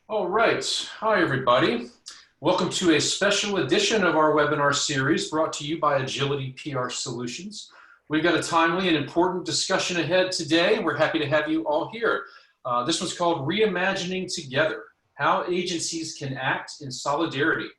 All right. Hi, everybody. Welcome to a special edition of our webinar series brought to you by Agility PR Solutions. We've got a timely and important discussion ahead today, and we're happy to have you all here. This one's called Reimagining Together, How Agencies Can Act in Solidarity.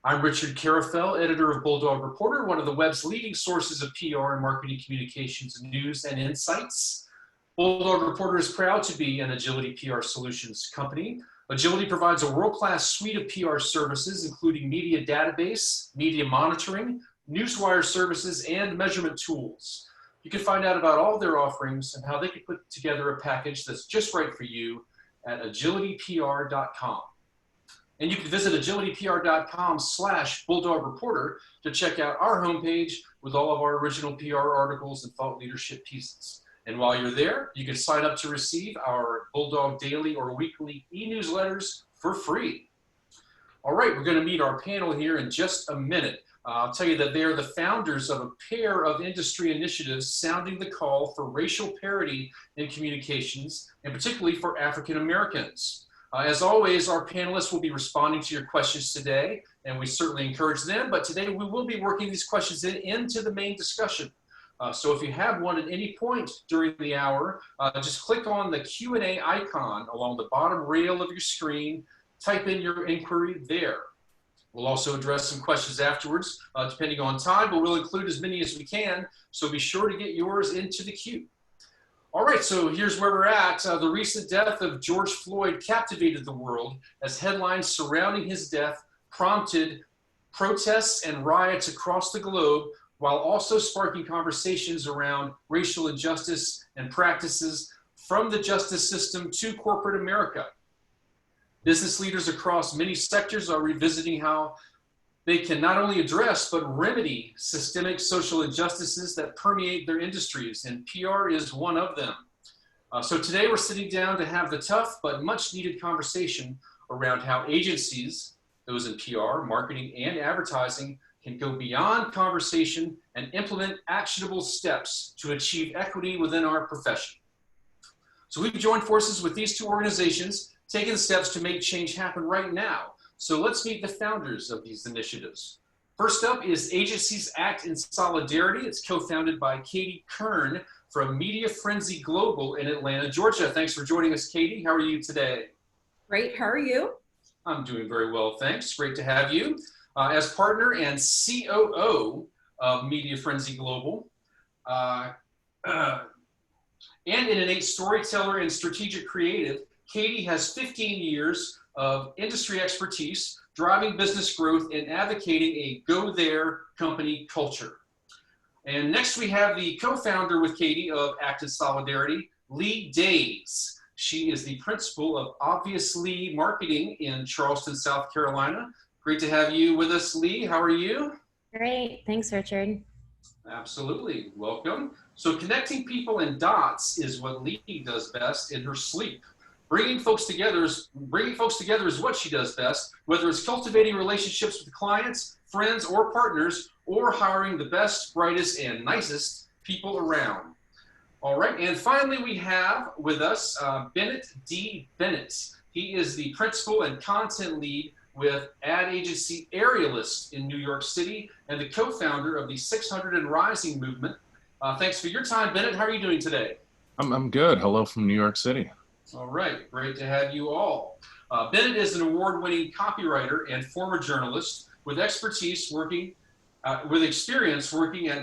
I'm Richard Carafell, editor of Bulldog Reporter, one of the web's leading sources of PR and marketing communications, news, and insights. Bulldog Reporter is proud to be an Agility PR Solutions company. Agility provides a world-class suite of PR services, including media database, media monitoring, newswire services, and measurement tools. You can find out about all their offerings and how they can put together a package that's just right for you at agilitypr.com. And you can visit agilitypr.com/Bulldog Reporter to check out our homepage with all of our original PR articles and thought leadership pieces. And while you're there, you can sign up to receive our Bulldog daily or weekly e-newsletters for free. All right, we're going to meet our panel here in just a minute. I'll tell you that they are the founders of a pair of industry initiatives sounding the call for racial parity in communications, and particularly for African Americans. As always, our panelists will be responding to your questions today, and we certainly encourage them, but today we will be working these questions into the main discussion. So if you have one at any point during the hour, just click on the Q&A icon along the bottom rail of your screen, type in your inquiry there. We'll also address some questions afterwards, depending on time, but we'll include as many as we can, so be sure to get yours into the queue. All right, so here's where we're at. The recent death of George Floyd captivated the world as headlines surrounding his death prompted protests and riots across the globe, while also sparking conversations around racial injustice and practices from the justice system to corporate America. Business leaders across many sectors are revisiting how they can not only address but remedy systemic social injustices that permeate their industries, and PR is one of them. So today we're sitting down to have the tough but much needed conversation around how agencies, those in PR, marketing, and advertising, can go beyond conversation and implement actionable steps to achieve equity within our profession. So we've joined forces with these two organizations, taking steps to make change happen right now. So let's meet the founders of these initiatives. First up is Agencies Act in Solidarity. It's co-founded by Katie Kern from Media Frenzy Global in Atlanta, Georgia. Thanks for joining us, Katie. How are you today? Great, how are you? I'm doing very well, thanks. Great to have you. As partner and COO of Media Frenzy Global, and an innate storyteller and strategic creative, Katie has 15 years of industry expertise, driving business growth and advocating a go there company culture. And next we have the co-founder with Katie of Act in Solidarity, Lee Days. She is the principal of Obviously Marketing in Charleston, South Carolina. Great to have you with us, Lee. How are you? Great. Thanks, Richard. Absolutely. Welcome. So connecting people in dots is what Lee does best in her sleep. Bringing folks together is what she does best, whether it's cultivating relationships with clients, friends, or partners, or hiring the best, brightest, and nicest people around. All right. And finally, we have with us Bennett D Bennetts. He is the principal and content lead with ad agency Aerialist in New York City and the co-founder of the 600 and Rising movement. Thanks for your time, Bennett. How are you doing today? I'm good. Hello from New York City. All right, great to have you all. Bennett is an award-winning copywriter and former journalist with experience working at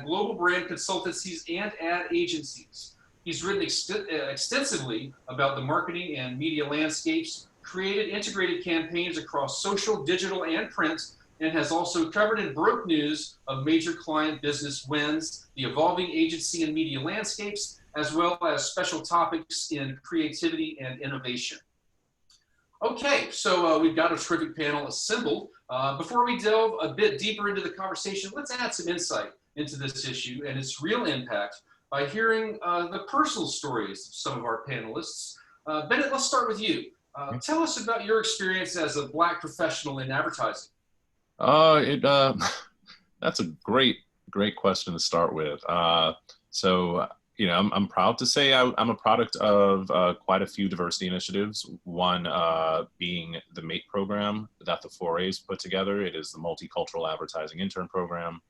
global brand consultancies and ad agencies. He's written extensively about the marketing and media landscapes, created integrated campaigns across social, digital, and print, and has also covered and broke news of major client business wins, the evolving agency and media landscapes, as well as special topics in creativity and innovation. Okay, so we've got a terrific panel assembled. Before we delve a bit deeper into the conversation, let's add some insight into this issue and its real impact by hearing the personal stories of some of our panelists. Bennett, let's start with you. Tell us about your experience as a Black professional in advertising. That's a great question to start with. So I'm proud to say I'm a product of quite a few diversity initiatives. One being the MATE program that the 4A's put together. It is the Multicultural Advertising Intern program.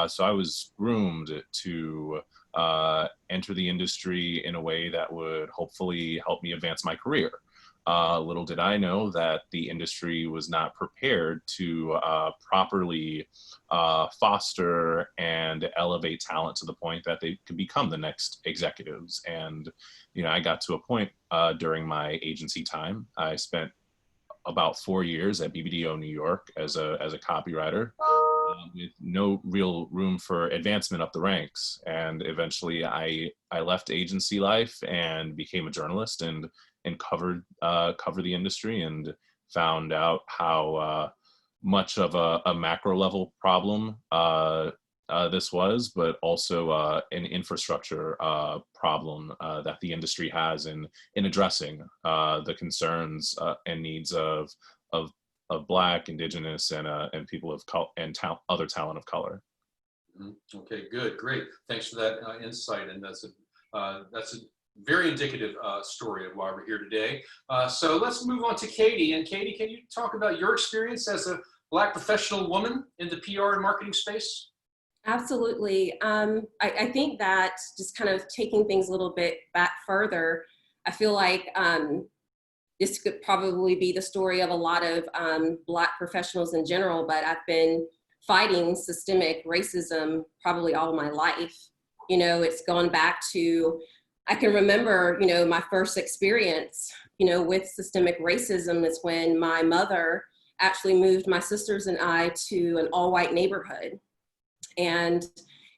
So I was groomed to enter the industry in a way that would hopefully help me advance my career. Little did I know that the industry was not prepared to properly foster and elevate talent to the point that they could become the next executives. And, I got to a point during my agency time. I spent about 4 years at BBDO New York as a copywriter, with no real room for advancement up the ranks. And eventually I left agency life and became a journalist and covered the industry, and found out how much of a macro level problem this was, but also an infrastructure problem that the industry has in addressing the concerns and needs of Black, Indigenous, and people of other talent of color. Okay, good, great. Thanks for that insight, and that's a very indicative story of why we're here today. So let's move on to Katie. And Katie, can you talk about your experience as a Black professional woman in the PR and marketing space? Absolutely. I think that just kind of taking things a little bit back further, I feel like this could probably be the story of a lot of Black professionals in general, but I've been fighting systemic racism probably all my life. It's gone back to, I can remember, my first experience, with systemic racism is when my mother actually moved my sisters and I to an all-white neighborhood. And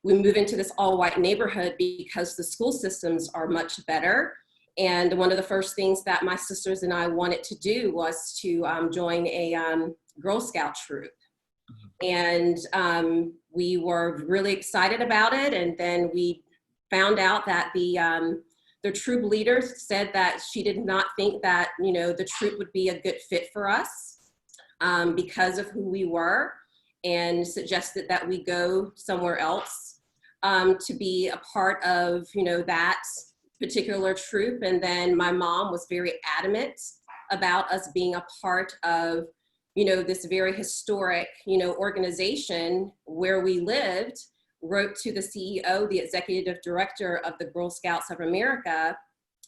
we moved into this all-white neighborhood because the school systems are much better. And one of the first things that my sisters and I wanted to do was to join a Girl Scout troop. And we were really excited about it. And then we found out that the troop leader said that she did not think that, the troop would be a good fit for us because of who we were, and suggested that we go somewhere else to be a part of, that particular troop. And then my mom was very adamant about us being a part of, this very historic, organization where we lived, wrote to the CEO, the executive director of the Girl Scouts of America,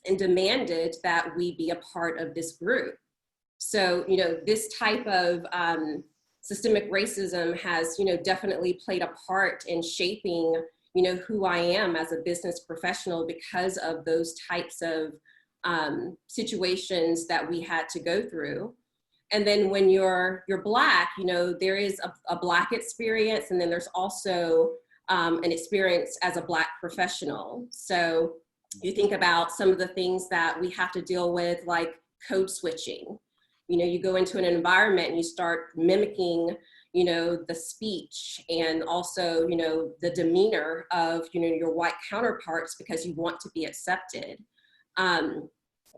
and demanded that we be a part of this group. So, this type of systemic racism has, definitely played a part in shaping, who I am as a business professional because of those types of situations that we had to go through. And then when you're Black, there is a Black experience, and then there's also an experience as a Black professional. So you think about some of the things that we have to deal with, like code switching. You go into an environment and you start mimicking, the speech and also, the demeanor of, your white counterparts because you want to be accepted.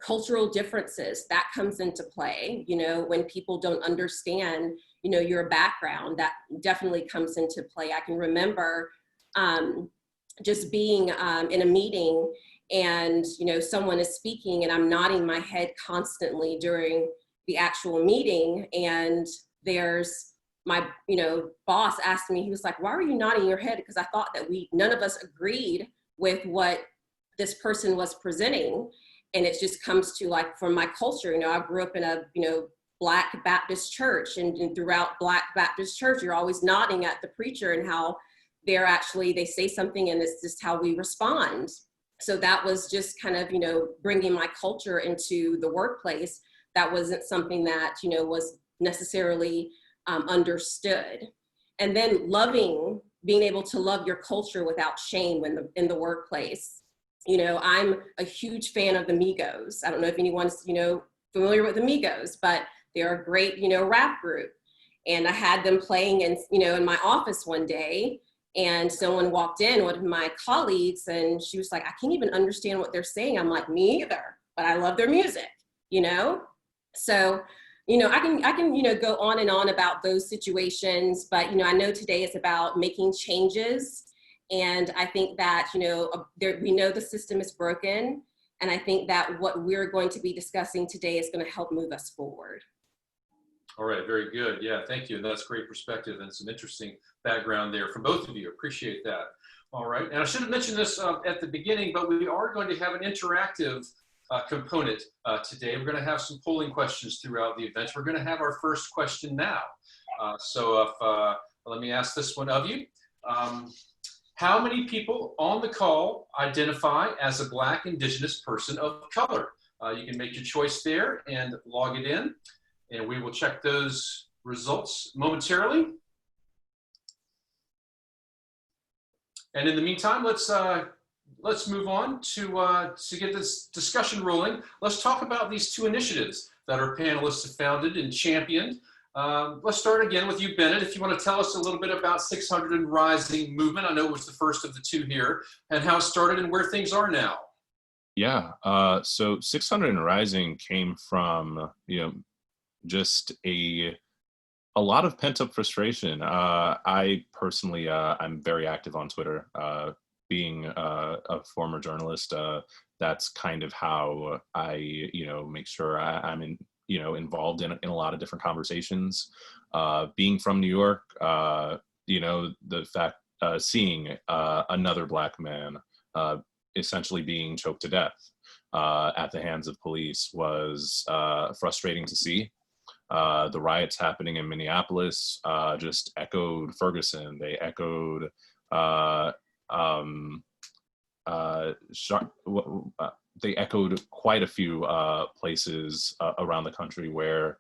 Cultural differences, that comes into play, when people don't understand, your background, that definitely comes into play. I can remember just being in a meeting and, someone is speaking and I'm nodding my head constantly during the actual meeting, and there's my, boss asked me, he was like, why were you nodding your head? Because I thought that none of us agreed with what this person was presenting. And it just comes to, like, from my culture, I grew up in a, Black Baptist church, and throughout Black Baptist church, you're always nodding at the preacher and how they say something and it's just how we respond. So that was just kind of, bringing my culture into the workplace. That wasn't something that, was necessarily understood. And then being able to love your culture without shame in the workplace. I'm a huge fan of the Migos. I don't know if anyone's, familiar with the Migos, but they're a great, rap group. And I had them playing in my office one day, and someone walked in, one of my colleagues, and she was like, I can't even understand what they're saying. I'm like, me either, but I love their music, So, I can, go on and on about those situations, but, I know today is about making changes And I think that, we know the system is broken. And I think that what we're going to be discussing today is going to help move us forward. All right, very good. Yeah, thank you. That's great perspective and some interesting background there from both of you. Appreciate that. All right, and I should have mentioned this at the beginning, but we are going to have an interactive component today. We're going to have some polling questions throughout the event. We're going to have our first question now. Let me ask this one of you. How many people on the call identify as a Black, Indigenous person of color? You can make your choice there and log it in, and we will check those results momentarily. And in the meantime, let's move on to get this discussion rolling. Let's talk about these two initiatives that our panelists have founded and championed. Let's start again with you, Bennett. If you want to tell us a little bit about 600 and Rising movement. I know it was the first of the two here, and how it started and where things are now. Yeah, so 600 and Rising came from, just a lot of pent-up frustration. I personally, I'm very active on Twitter. Being a former journalist, that's kind of how I, make sure I'm involved in a lot of different conversations. Being from New York, the fact, seeing another Black man essentially being choked to death at the hands of police was frustrating to see. The riots happening in Minneapolis just echoed Ferguson. They echoed they echoed quite a few places around the country where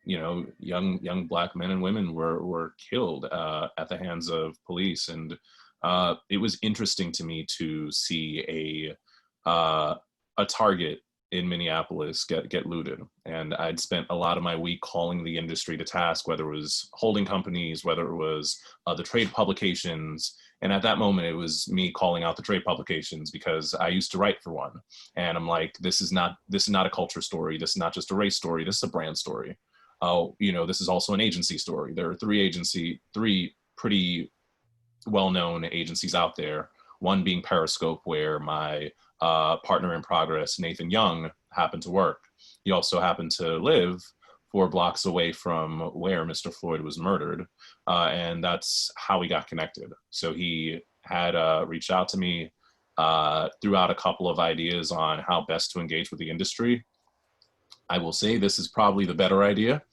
young Black men and women were killed at the hands of police. And it was interesting to me to see a Target in Minneapolis get looted. And I'd spent a lot of my week calling the industry to task, whether it was holding companies, whether it was the trade publications. And at that moment, it was me calling out the trade publications because I used to write for one. And I'm like, this is not a culture story. This is not just a race story. This is a brand story. This is also an agency story. There are three pretty well-known agencies out there. One being Periscope, where my partner in progress, Nathan Young, happened to work. He also happened to live 4 blocks away from where Mr. Floyd was murdered. And that's how we got connected. So he had reached out to me, threw out a couple of ideas on how best to engage with the industry. I will say this is probably the better idea.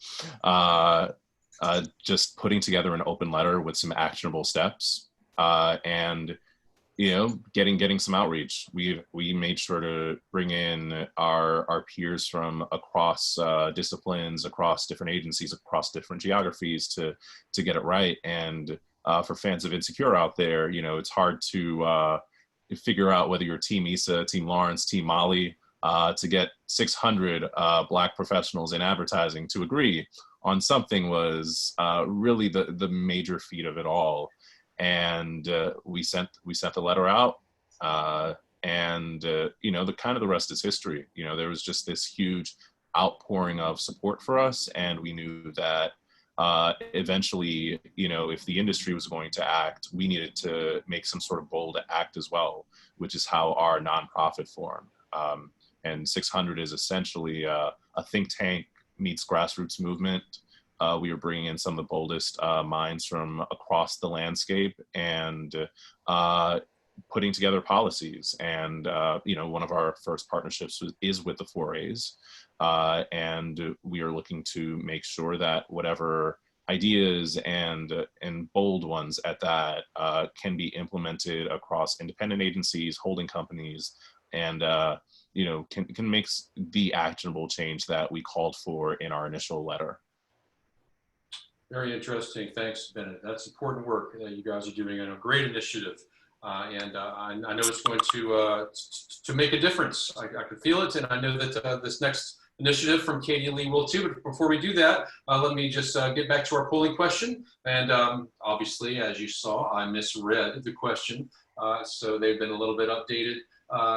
Just putting together an open letter with some actionable steps, and getting some outreach. We made sure to bring in our peers from across disciplines, across different agencies, across different geographies to get it right. And for fans of Insecure out there, it's hard to figure out whether you're Team Issa, Team Lawrence, Team Molly, to get 600 Black professionals in advertising to agree on something was really the major feat of it all. And we sent the letter out, and the rest is history. There was just this huge outpouring of support for us, and we knew that eventually, if the industry was going to act, we needed to make some sort of bold act as well, which is how our nonprofit formed. And 600 is essentially a think tank meets grassroots movement. We were bringing in some of the boldest minds from across the landscape and putting together policies. And, one of our first partnerships is with the 4As. And we are looking to make sure that whatever ideas and bold ones at that can be implemented across independent agencies, holding companies, and can make the actionable change that we called for in our initial letter. Very interesting. Thanks, Bennett. That's important work that you guys are doing, and a great initiative. And I know it's going to make a difference. I can feel it, and I know that this next initiative from Katie Lee will too. But before we do that, let me just get back to our polling question. And obviously, as you saw, I misread the question, so they've been a little bit updated.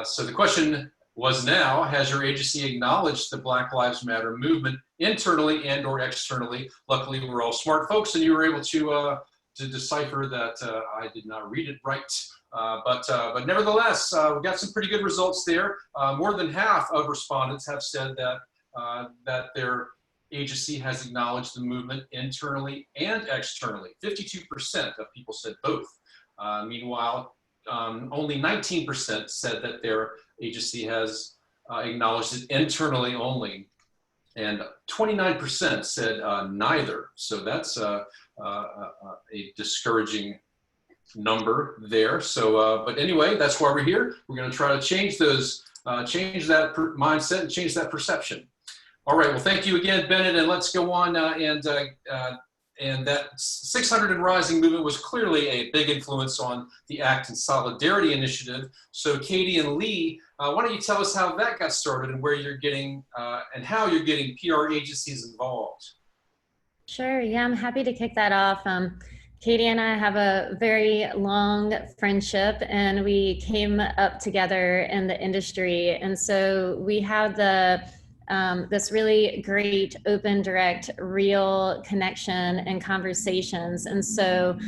So the question was now, has your agency acknowledged the Black Lives Matter movement internally and or externally? Luckily, we're all smart folks, and you were able to to decipher that I did not read it right. But nevertheless, we got some pretty good results there. More than half of respondents have said that that their agency has acknowledged the movement internally and externally. 52% of people said both. Meanwhile, only 19% said that their agency has acknowledged it internally only, and 29% said neither. So that's a discouraging number there. So, but anyway, that's why we're here. We're going to try to change those, change that mindset and change that perception. All right. Well, thank you again, Bennett, and let's go on. And that 600 and Rising movement was clearly a big influence on the ACT and Solidarity Initiative. So Katie and Lee, why don't you tell us how that got started and where you're getting and how you're getting PR agencies involved? Sure. Yeah, I'm happy to kick that off. Katie and I have a very long friendship, and we came up together in the industry. And so we have this really great, open, direct, real connection and conversations. And so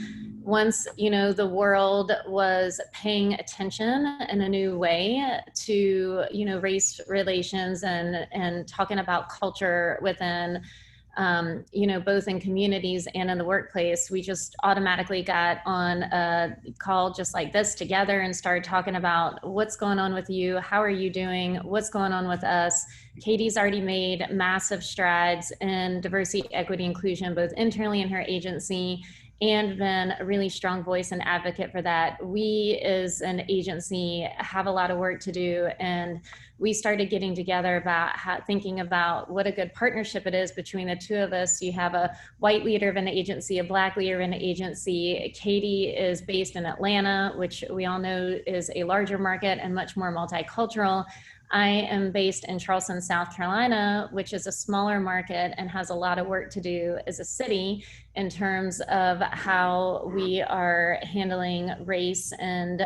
once, the world was paying attention in a new way to, race relations and talking about culture within both in communities and in the workplace, we just automatically got on a call just like this together and started talking about what's going on with you, how are you doing, what's going on with us. Katie's already made massive strides in diversity, equity, inclusion, both internally in her agency, and been a really strong voice and advocate for that. We as an agency have a lot of work to do, and we started getting together about thinking about what a good partnership it is between the two of us. You have a white leader of an agency, a black leader of an agency. Katie is based in Atlanta, which we all know is a larger market and much more multicultural. I am based in Charleston, South Carolina, which is a smaller market and has a lot of work to do as a city in terms of how we are handling race and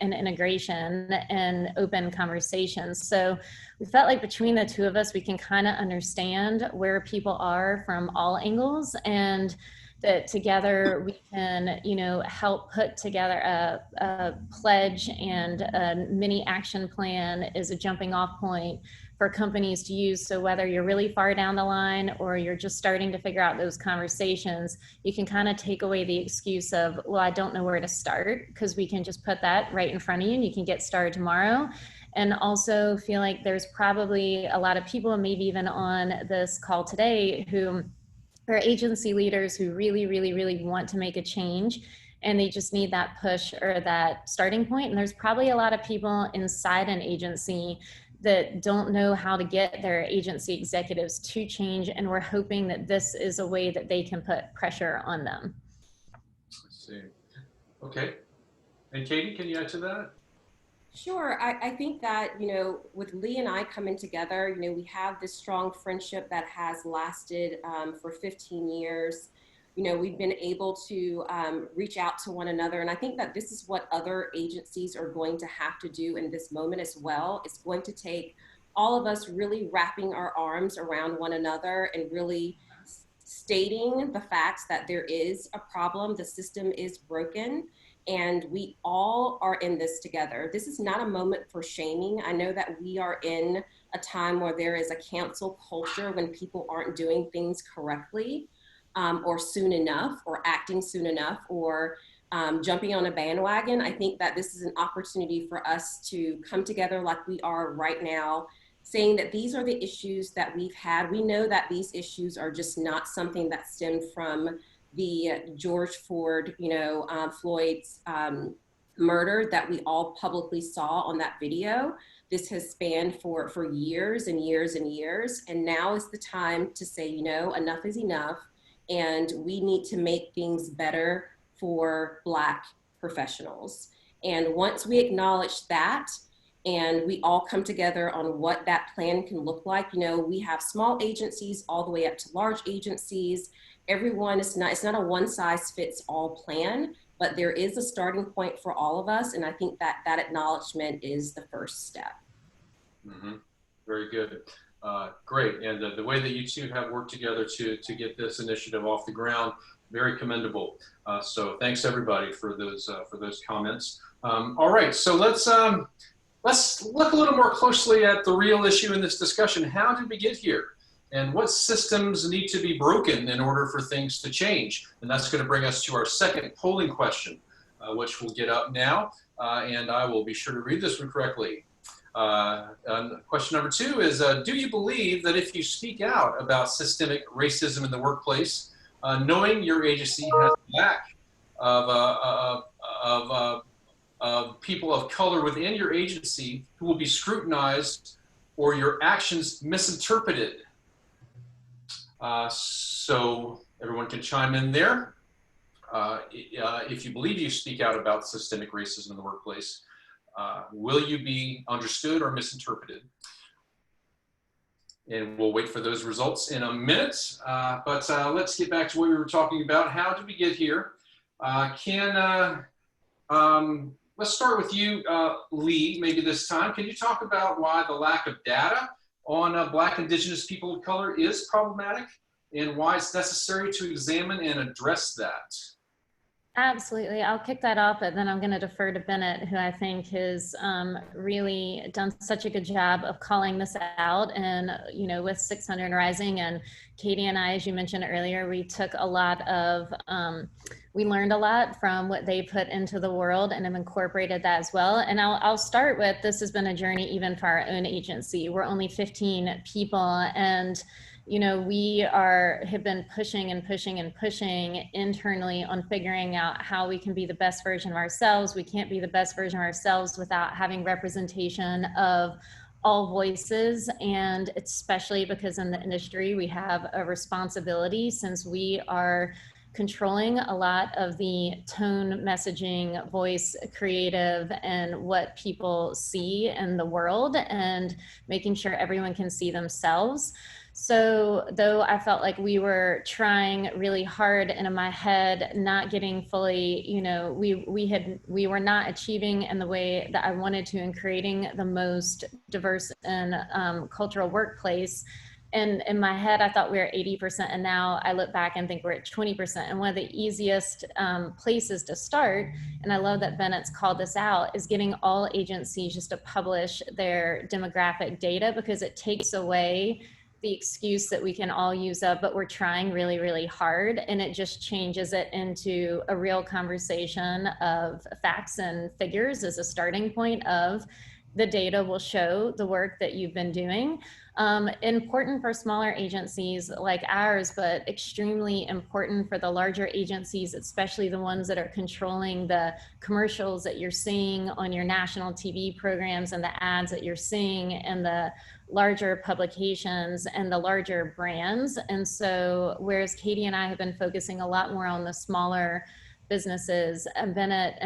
integration and open conversations. So we felt like between the two of us, we can kind of understand where people are from all angles, and that together we can, help put together a pledge and a mini action plan as a jumping off point for companies to use. So whether you're really far down the line or you're just starting to figure out those conversations, you can kind of take away the excuse of, well, I don't know where to start, because we can just put that right in front of you and you can get started tomorrow. And also feel like there's probably a lot of people, maybe even on this call today, who are agency leaders who really, really, really want to make a change, and they just need that push or that starting point. And there's probably a lot of people inside an agency that don't know how to get their agency executives to change, and we're hoping that this is a way that they can put pressure on them. Let's see. Okay. And Katie, can you add to that? Sure. I think that, with Lee and I coming together, we have this strong friendship that has lasted for 15 years. We've been able to reach out to one another. And I think that this is what other agencies are going to have to do in this moment as well. It's going to take all of us really wrapping our arms around one another and really stating the facts that there is a problem, the system is broken, and we all are in this together. This is not a moment for shaming. I know that we are in a time where there is a cancel culture when people aren't doing things correctly, or soon enough, or acting soon enough, or jumping on a bandwagon. I think that this is an opportunity for us to come together like we are right now, saying that these are the issues that we've had. We know that these issues are just not something that stemmed from the George Floyd's murder that we all publicly saw on that video. This has spanned for years and years and years. And now is the time to say, enough is enough. And we need to make things better for Black professionals. And once we acknowledge that, and we all come together on what that plan can look like, we have small agencies all the way up to large agencies. Everyone is not, it's not a one size fits all plan, but there is a starting point for all of us. And I think that that acknowledgement is the first step. Mm-hmm. Very good. Great. And the way that you two have worked together to get this initiative off the ground, Very commendable. So thanks everybody for those comments. All right, so let's look a little more closely at the real issue in this discussion. How did we get here? And what systems need to be broken in order for things to change? And that's going to bring us to our second polling question, which we'll get up now. And I will be sure to read this one correctly. Question number 2 is, do you believe that if you speak out about systemic racism in the workplace, knowing your agency has a lack of people of color within your agency who will be scrutinized or your actions misinterpreted? So everyone can chime in there. If you believe you speak out about systemic racism in the workplace, will you be understood or misinterpreted? And we'll wait for those results in a minute. But let's get back to what we were talking about. How did we get here? Let's start with you, Lee, maybe this time. Can you talk about why the lack of data on Black, Indigenous people of color is problematic and why it's necessary to examine and address that? Absolutely. I'll kick that off, but then I'm going to defer to Bennett, who I think has really done such a good job of calling this out. And, you know, with 600 Rising and Katie and I, as you mentioned earlier, we took a lot of, we learned a lot from what they put into the world and have incorporated that as well. And I'll start with, this has been a journey even for our own agency. We're only 15 people, and you know, we have been pushing and pushing and pushing internally on figuring out how we can be the best version of ourselves. We can't be the best version of ourselves without having representation of all voices, and especially because in the industry we have a responsibility, since we are controlling a lot of the tone, messaging, voice, creative, and what people see in the world, and making sure everyone can see themselves. So though I felt like we were trying really hard, and in my head, not getting fully, you know, we were not achieving in the way that I wanted to in creating the most diverse and cultural workplace. And in my head, I thought we were 80%, and now I look back and think we're at 20%. And one of the easiest places to start, and I love that Bennett's called this out, is getting all agencies just to publish their demographic data, because it takes away the excuse that we can all use up, but we're trying really, really hard. And it just changes it into a real conversation of facts and figures as a starting point of the data will show the work that you've been doing. Important for smaller agencies like ours, but extremely important for the larger agencies, especially the ones that are controlling the commercials that you're seeing on your national TV programs and the ads that you're seeing and the larger publications and the larger brands. And so whereas Katie and I have been focusing a lot more on the smaller businesses, Bennett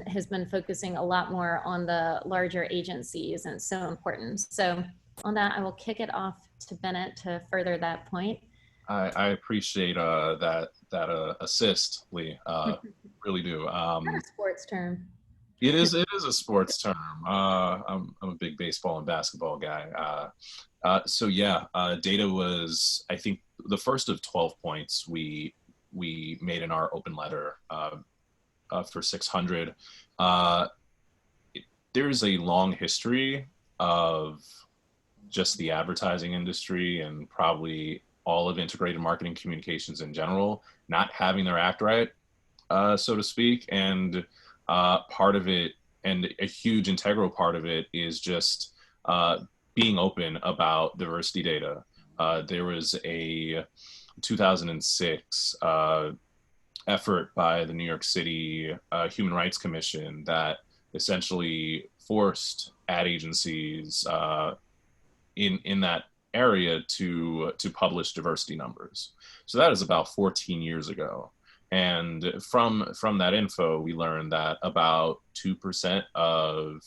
has been focusing a lot more on the larger agencies, and it's so important. So on that, I will kick it off to Bennett to further that point. I appreciate that assist, Lee. Really do. Not a sports term. It is a sports term. I'm a big baseball and basketball guy. So yeah, data was, I think, the first of 12 points we made in our open letter for 600. There's a long history of just the advertising industry and probably all of integrated marketing communications in general not having their act right, so to speak. And part of it, and a huge integral part of it, is just being open about diversity data. There was a 2006 effort by the New York City Human Rights Commission that essentially forced ad agencies in that area to publish diversity numbers. So that is about 14 years ago. And from that info, we learned that about 2% of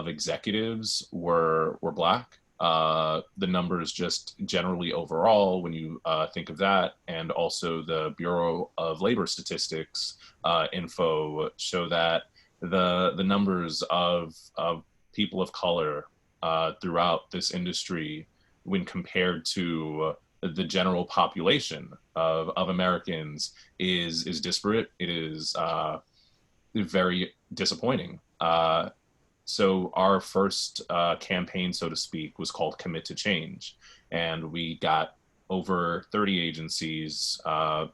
executives were Black. The numbers just generally overall, when you think of that, and also the Bureau of Labor Statistics info show that the numbers of people of color throughout this industry, when compared to the general population of Americans is disparate. It is very disappointing. So our first campaign, so to speak, was called Commit to Change. And we got over 30 agencies, a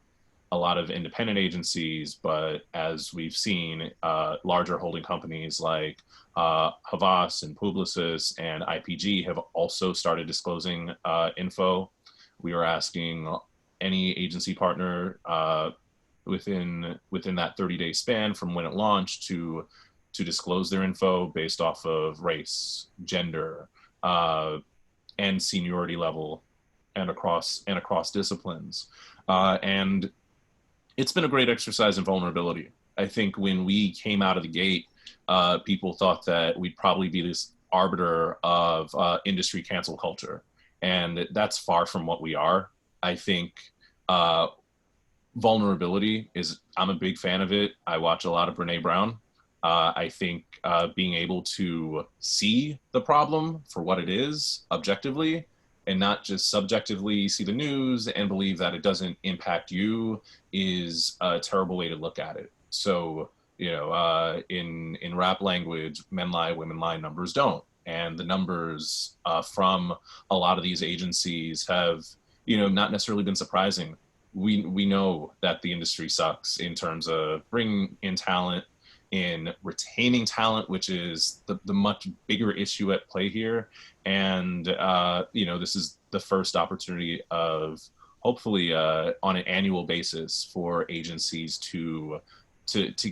lot of independent agencies, but as we've seen, larger holding companies like Havas and Publicis and IPG have also started disclosing info. We were asking any agency partner within that 30-day span from when it launched to disclose their info based off of race, gender, and seniority level, and across disciplines. And it's been a great exercise in vulnerability. I think when we came out of the gate, people thought that we'd probably be this arbiter of industry cancel culture. And that's far from what we are. I think vulnerability is, I'm a big fan of it. I watch a lot of Brene Brown. I think being able to see the problem for what it is objectively and not just subjectively see the news and believe that it doesn't impact you is a terrible way to look at it. So, you know, in rap language, men lie, women lie, numbers don't. And the numbers from a lot of these agencies have, you know, not necessarily been surprising. We know that the industry sucks in terms of bringing in talent, in retaining talent, which is the much bigger issue at play here. And, you know, this is the first opportunity of hopefully on an annual basis for agencies to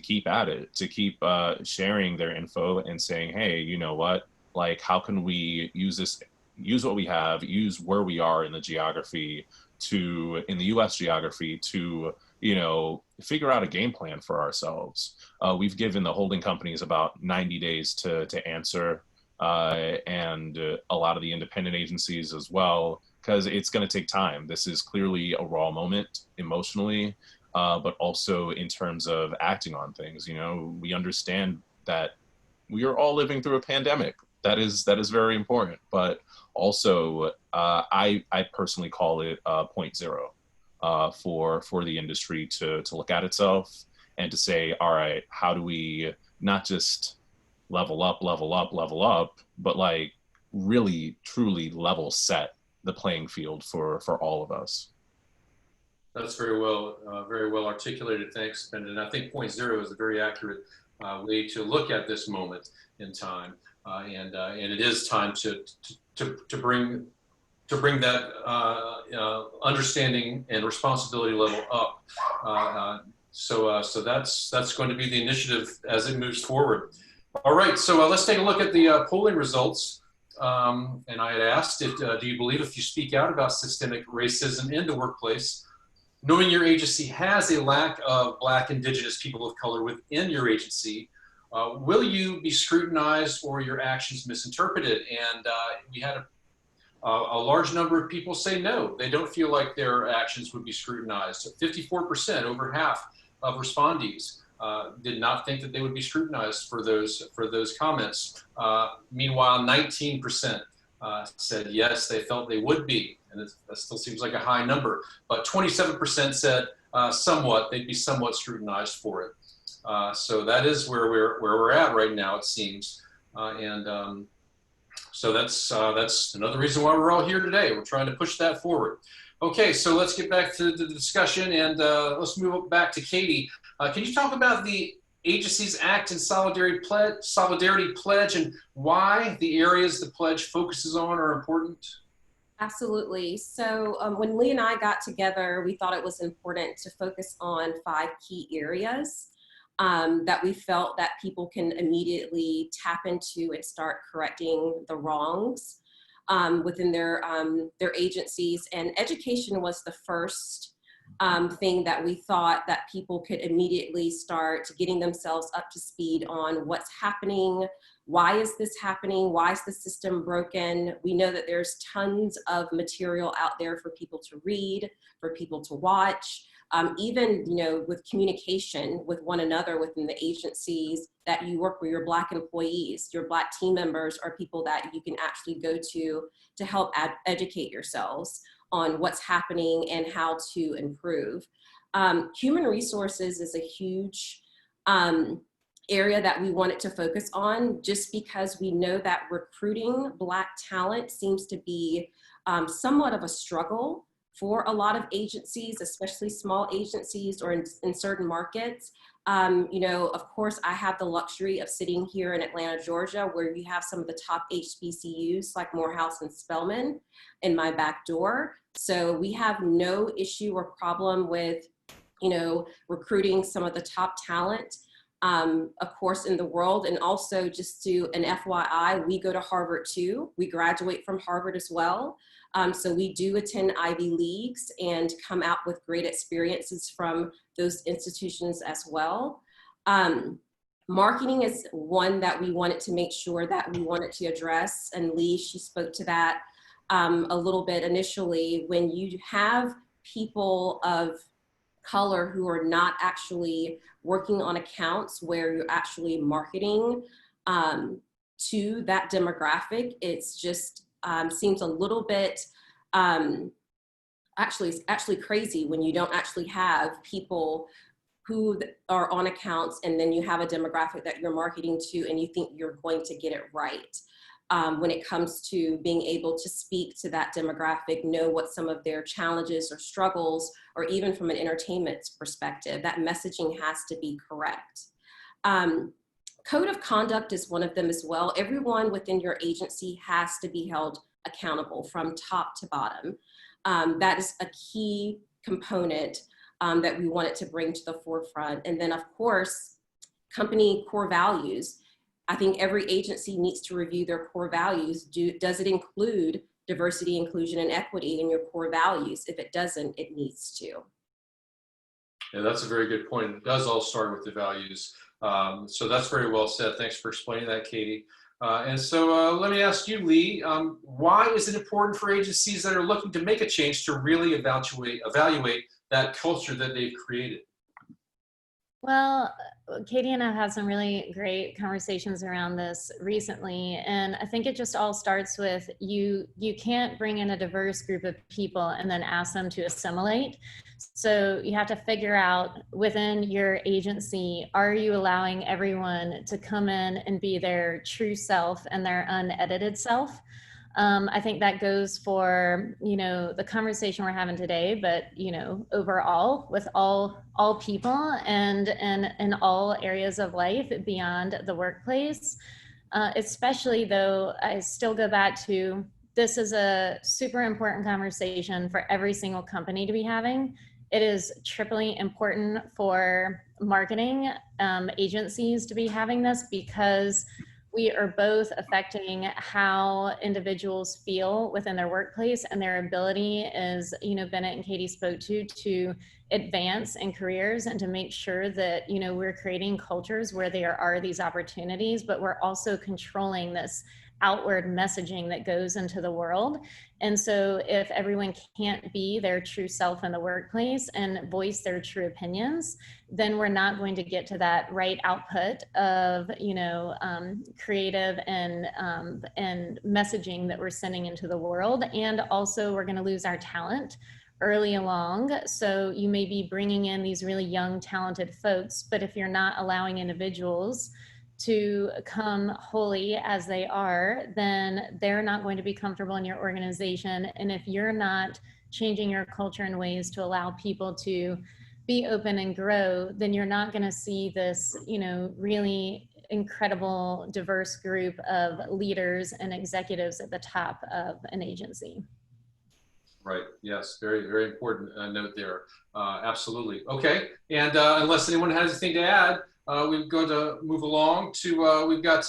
keep at it, to keep sharing their info and saying, hey, you know what, like, how can we use what we have, use where we are in the geography in the US geography to, you know, figure out a game plan for ourselves. We've given the holding companies about 90 days to answer, and a lot of the independent agencies as well, because it's going to take time. This is clearly a raw moment emotionally, but also in terms of acting on things. You know, we understand that we are all living through a pandemic. That is very important. But also, I personally call it point zero for the industry to look at itself and to say, all right, how do we not just level up, but like really truly level set the playing field for all of us. That's very well articulated. Thanks, Ben. And I think point zero is a very accurate way to look at this moment in time, and it is time to bring that understanding and responsibility level up. So that's going to be the initiative as it moves forward. All right, so let's take a look at the polling results. And I had asked, do you believe if you speak out about systemic racism in the workplace, knowing your agency has a lack of Black, Indigenous, people of color within your agency, will you be scrutinized or your actions misinterpreted? And we had a large number of people say no, they don't feel like their actions would be scrutinized. 54%, over half of respondees, did not think that they would be scrutinized for those comments. Meanwhile, 19% said yes, they felt they would be, and that still seems like a high number. But 27% said somewhat, they'd be somewhat scrutinized for it. So that is where we're at right now, it seems, so that's another reason why we're all here today. We're trying to push that forward. Okay, so let's get back to the discussion, and let's move back to Katie. Can you talk about the agency's Act and Solidarity Pledge and why the areas the pledge focuses on are important? Absolutely. So when Lee and I got together, we thought it was important to focus on 5 key areas that we felt that people can immediately tap into and start correcting the wrongs within their agencies. And education was the first thing that we thought that people could immediately start getting themselves up to speed on what's happening, why is this happening, why is the system broken. We know that there's tons of material out there for people to read, for people to watch, even, you know, with communication with one another within the agencies that you work with, your Black employees, your Black team members are people that you can actually go to help educate yourselves on what's happening and how to improve. Human resources is a huge area that we wanted to focus on, just because we know that recruiting Black talent seems to be somewhat of a struggle for a lot of agencies, especially small agencies or in certain markets. You know, of course, I have the luxury of sitting here in Atlanta, Georgia, where we have some of the top HBCUs like Morehouse and Spelman in my back door. So we have no issue or problem with, you know, recruiting some of the top talent, of course, in the world. And also, just to an FYI, we go to Harvard too. We graduate from Harvard as well. So we do attend Ivy Leagues and come out with great experiences from those institutions as well. Marketing is one that we wanted to make sure that we wanted to address. And Lee, she spoke to that a little bit initially. When you have people of color who are not actually working on accounts where you're actually marketing to that demographic, it's just seems a little bit actually crazy when you don't actually have people who are on accounts and then you have a demographic that you're marketing to and you think you're going to get it right. When it comes to being able to speak to that demographic, know what some of their challenges or struggles, or even from an entertainment perspective, that messaging has to be correct. Code of conduct is one of them as well. Everyone within your agency has to be held accountable from top to bottom. That is a key component that we wanted to bring to the forefront. And then, of course, company core values. I think every agency needs to review their core values. Does it include diversity, inclusion, and equity in your core values? If it doesn't, it needs to. Yeah, that's a very good point. It does all start with the values. So that's very well said. Thanks for explaining that, Katie. And so let me ask you, Lee, why is it important for agencies that are looking to make a change to really evaluate that culture that they've created? Well, Katie and I have had some really great conversations around this recently, and I think it just all starts with you can't bring in a diverse group of people and then ask them to assimilate. So you have to figure out within your agency, are you allowing everyone to come in and be their true self and their unedited self? I think that goes for, you know, the conversation we're having today, but, you know, overall with all people and in all areas of life beyond the workplace. Especially though, I still go back to, this is a super important conversation for every single company to be having. It is triply important for marketing agencies to be having this, because we are both affecting how individuals feel within their workplace and their ability, as you know, Bennett and Katie spoke to advance in careers and to make sure that, you know, we're creating cultures where there are these opportunities, but we're also controlling this outward messaging that goes into the world. And so if everyone can't be their true self in the workplace and voice their true opinions, then we're not going to get to that right output of, you know, creative and messaging that we're sending into the world. And also we're going to lose our talent early along. So you may be bringing in these really young, talented folks, but if you're not allowing individuals to come wholly as they are, then they're not going to be comfortable in your organization. And if you're not changing your culture in ways to allow people to be open and grow, then you're not going to see this, you know, really incredible, diverse group of leaders and executives at the top of an agency. Right. Yes. Very, very important note there. Absolutely. Okay. And unless anyone has anything to add, we're going to move along to, we've got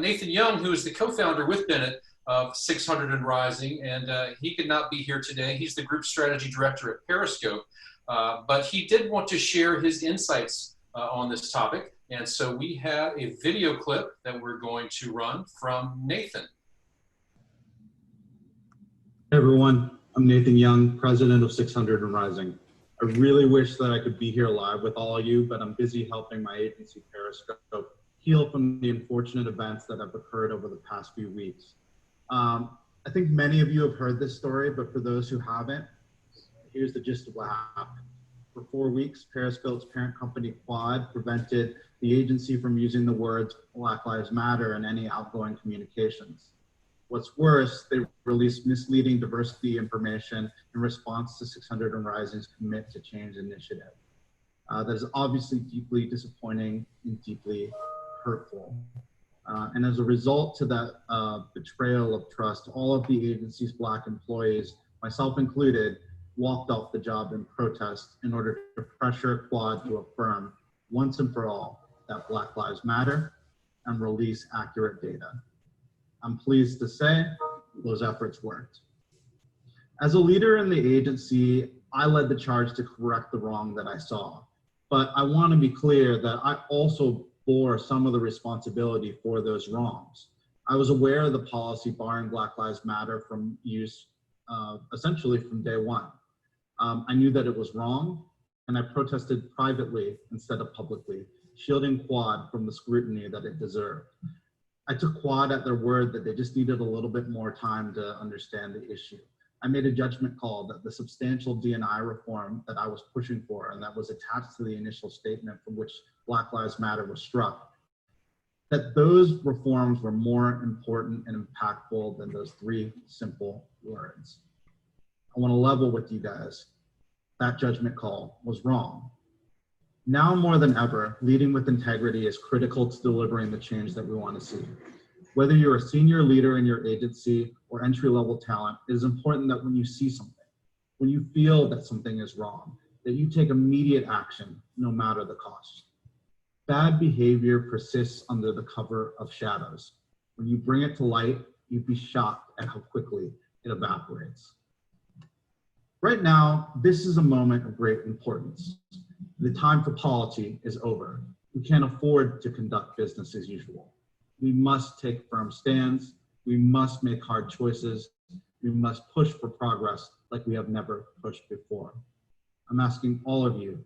Nathan Young, who is the co-founder with Bennett of 600 and Rising, and he could not be here today. He's the group strategy director at Periscope, but he did want to share his insights on this topic. And so we have a video clip that we're going to run from Nathan. Hey everyone, I'm Nathan Young, president of 600 and Rising. I really wish that I could be here live with all of you, but I'm busy helping my agency Periscope heal from the unfortunate events that have occurred over the past few weeks. I think many of you have heard this story, but for those who haven't, here's the gist of what happened. For 4 weeks, Periscope's parent company Quad prevented the agency from using the words Black Lives Matter in any outgoing communications. What's worse, they released misleading diversity information in response to 600 and Rising's Commit to Change initiative. That is obviously deeply disappointing and deeply hurtful. And as a result to that betrayal of trust, all of the agency's Black employees, myself included, walked off the job in protest in order to pressure Quad to affirm once and for all that Black Lives Matter and release accurate data. I'm pleased to say those efforts worked. As a leader in the agency, I led the charge to correct the wrong that I saw. But I want to be clear that I also bore some of the responsibility for those wrongs. I was aware of the policy barring Black Lives Matter from use essentially from day one. I knew that it was wrong, and I protested privately instead of publicly, shielding Quad from the scrutiny that it deserved. I took Quad at their word that they just needed a little bit more time to understand the issue. I made a judgment call that the substantial D&I reform that I was pushing for and that was attached to the initial statement from which Black Lives Matter was struck, that those reforms were more important and impactful than those 3 simple words. I want to level with you guys. That judgment call was wrong. Now more than ever, leading with integrity is critical to delivering the change that we want to see. Whether you're a senior leader in your agency or entry-level talent, it is important that when you see something, when you feel that something is wrong, that you take immediate action, no matter the cost. Bad behavior persists under the cover of shadows. When you bring it to light, you'd be shocked at how quickly it evaporates. Right now, this is a moment of great importance. The time for polity is over. We can't afford to conduct business as usual. We must take firm stands. We must make hard choices. We must push for progress like we have never pushed before. I'm asking all of you,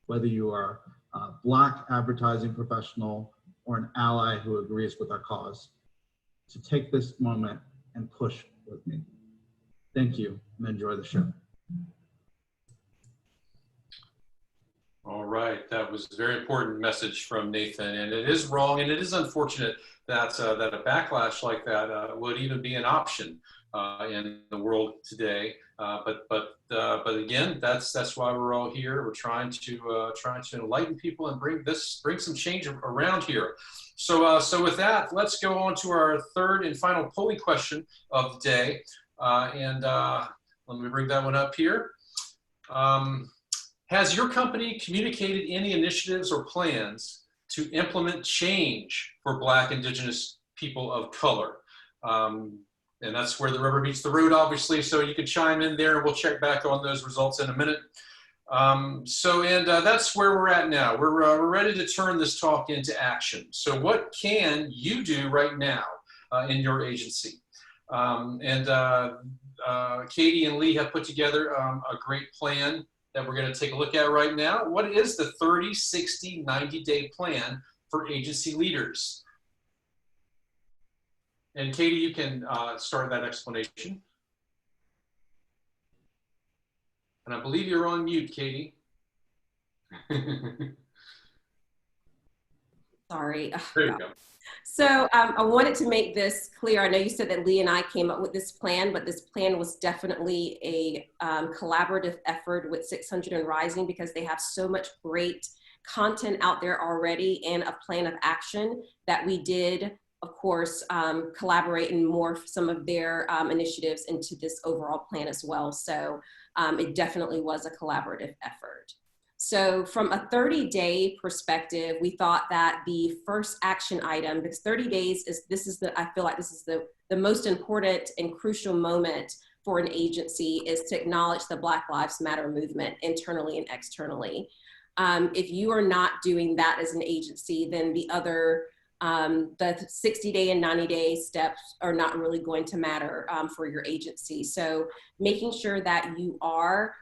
whether you are a Black advertising professional or an ally who agrees with our cause, to take this moment and push with me. Thank you, and enjoy the show. All right, that was a very important message from Nathan, and it is wrong, and it is unfortunate that that a backlash like that would even be an option in the world today. But again, that's why we're all here. We're trying to enlighten people and bring some change around here. So with that, let's go on to our third and final polling question of the day, and let me bring that one up here. Has your company communicated any initiatives or plans to implement change for Black, Indigenous people of color? And that's where the rubber meets the road, obviously, so you can chime in there and we'll check back on those results in a minute. That's where we're at now. We're ready to turn this talk into action. So what can you do right now in your agency? Katie and Lee have put together a great plan that we're going to take a look at right now. What is the 30, 60, 90-day plan for agency leaders? And Katie, you can start that explanation. And I believe you're on mute, Katie. Sorry. There you go. So I wanted to make this clear. I know you said that Lee and I came up with this plan, but this plan was definitely a collaborative effort with 600 and Rising, because they have so much great content out there already and a plan of action that we did, of course, collaborate and morph some of their initiatives into this overall plan as well. So it definitely was a collaborative effort. So from a 30-day perspective, we thought that the first action item, because 30 days I feel like this is the most important and crucial moment for an agency, is to acknowledge the Black Lives Matter movement internally and externally. If you are not doing that as an agency, then the other, the 60-day and 90-day steps are not really going to matter for your agency. So making sure that you are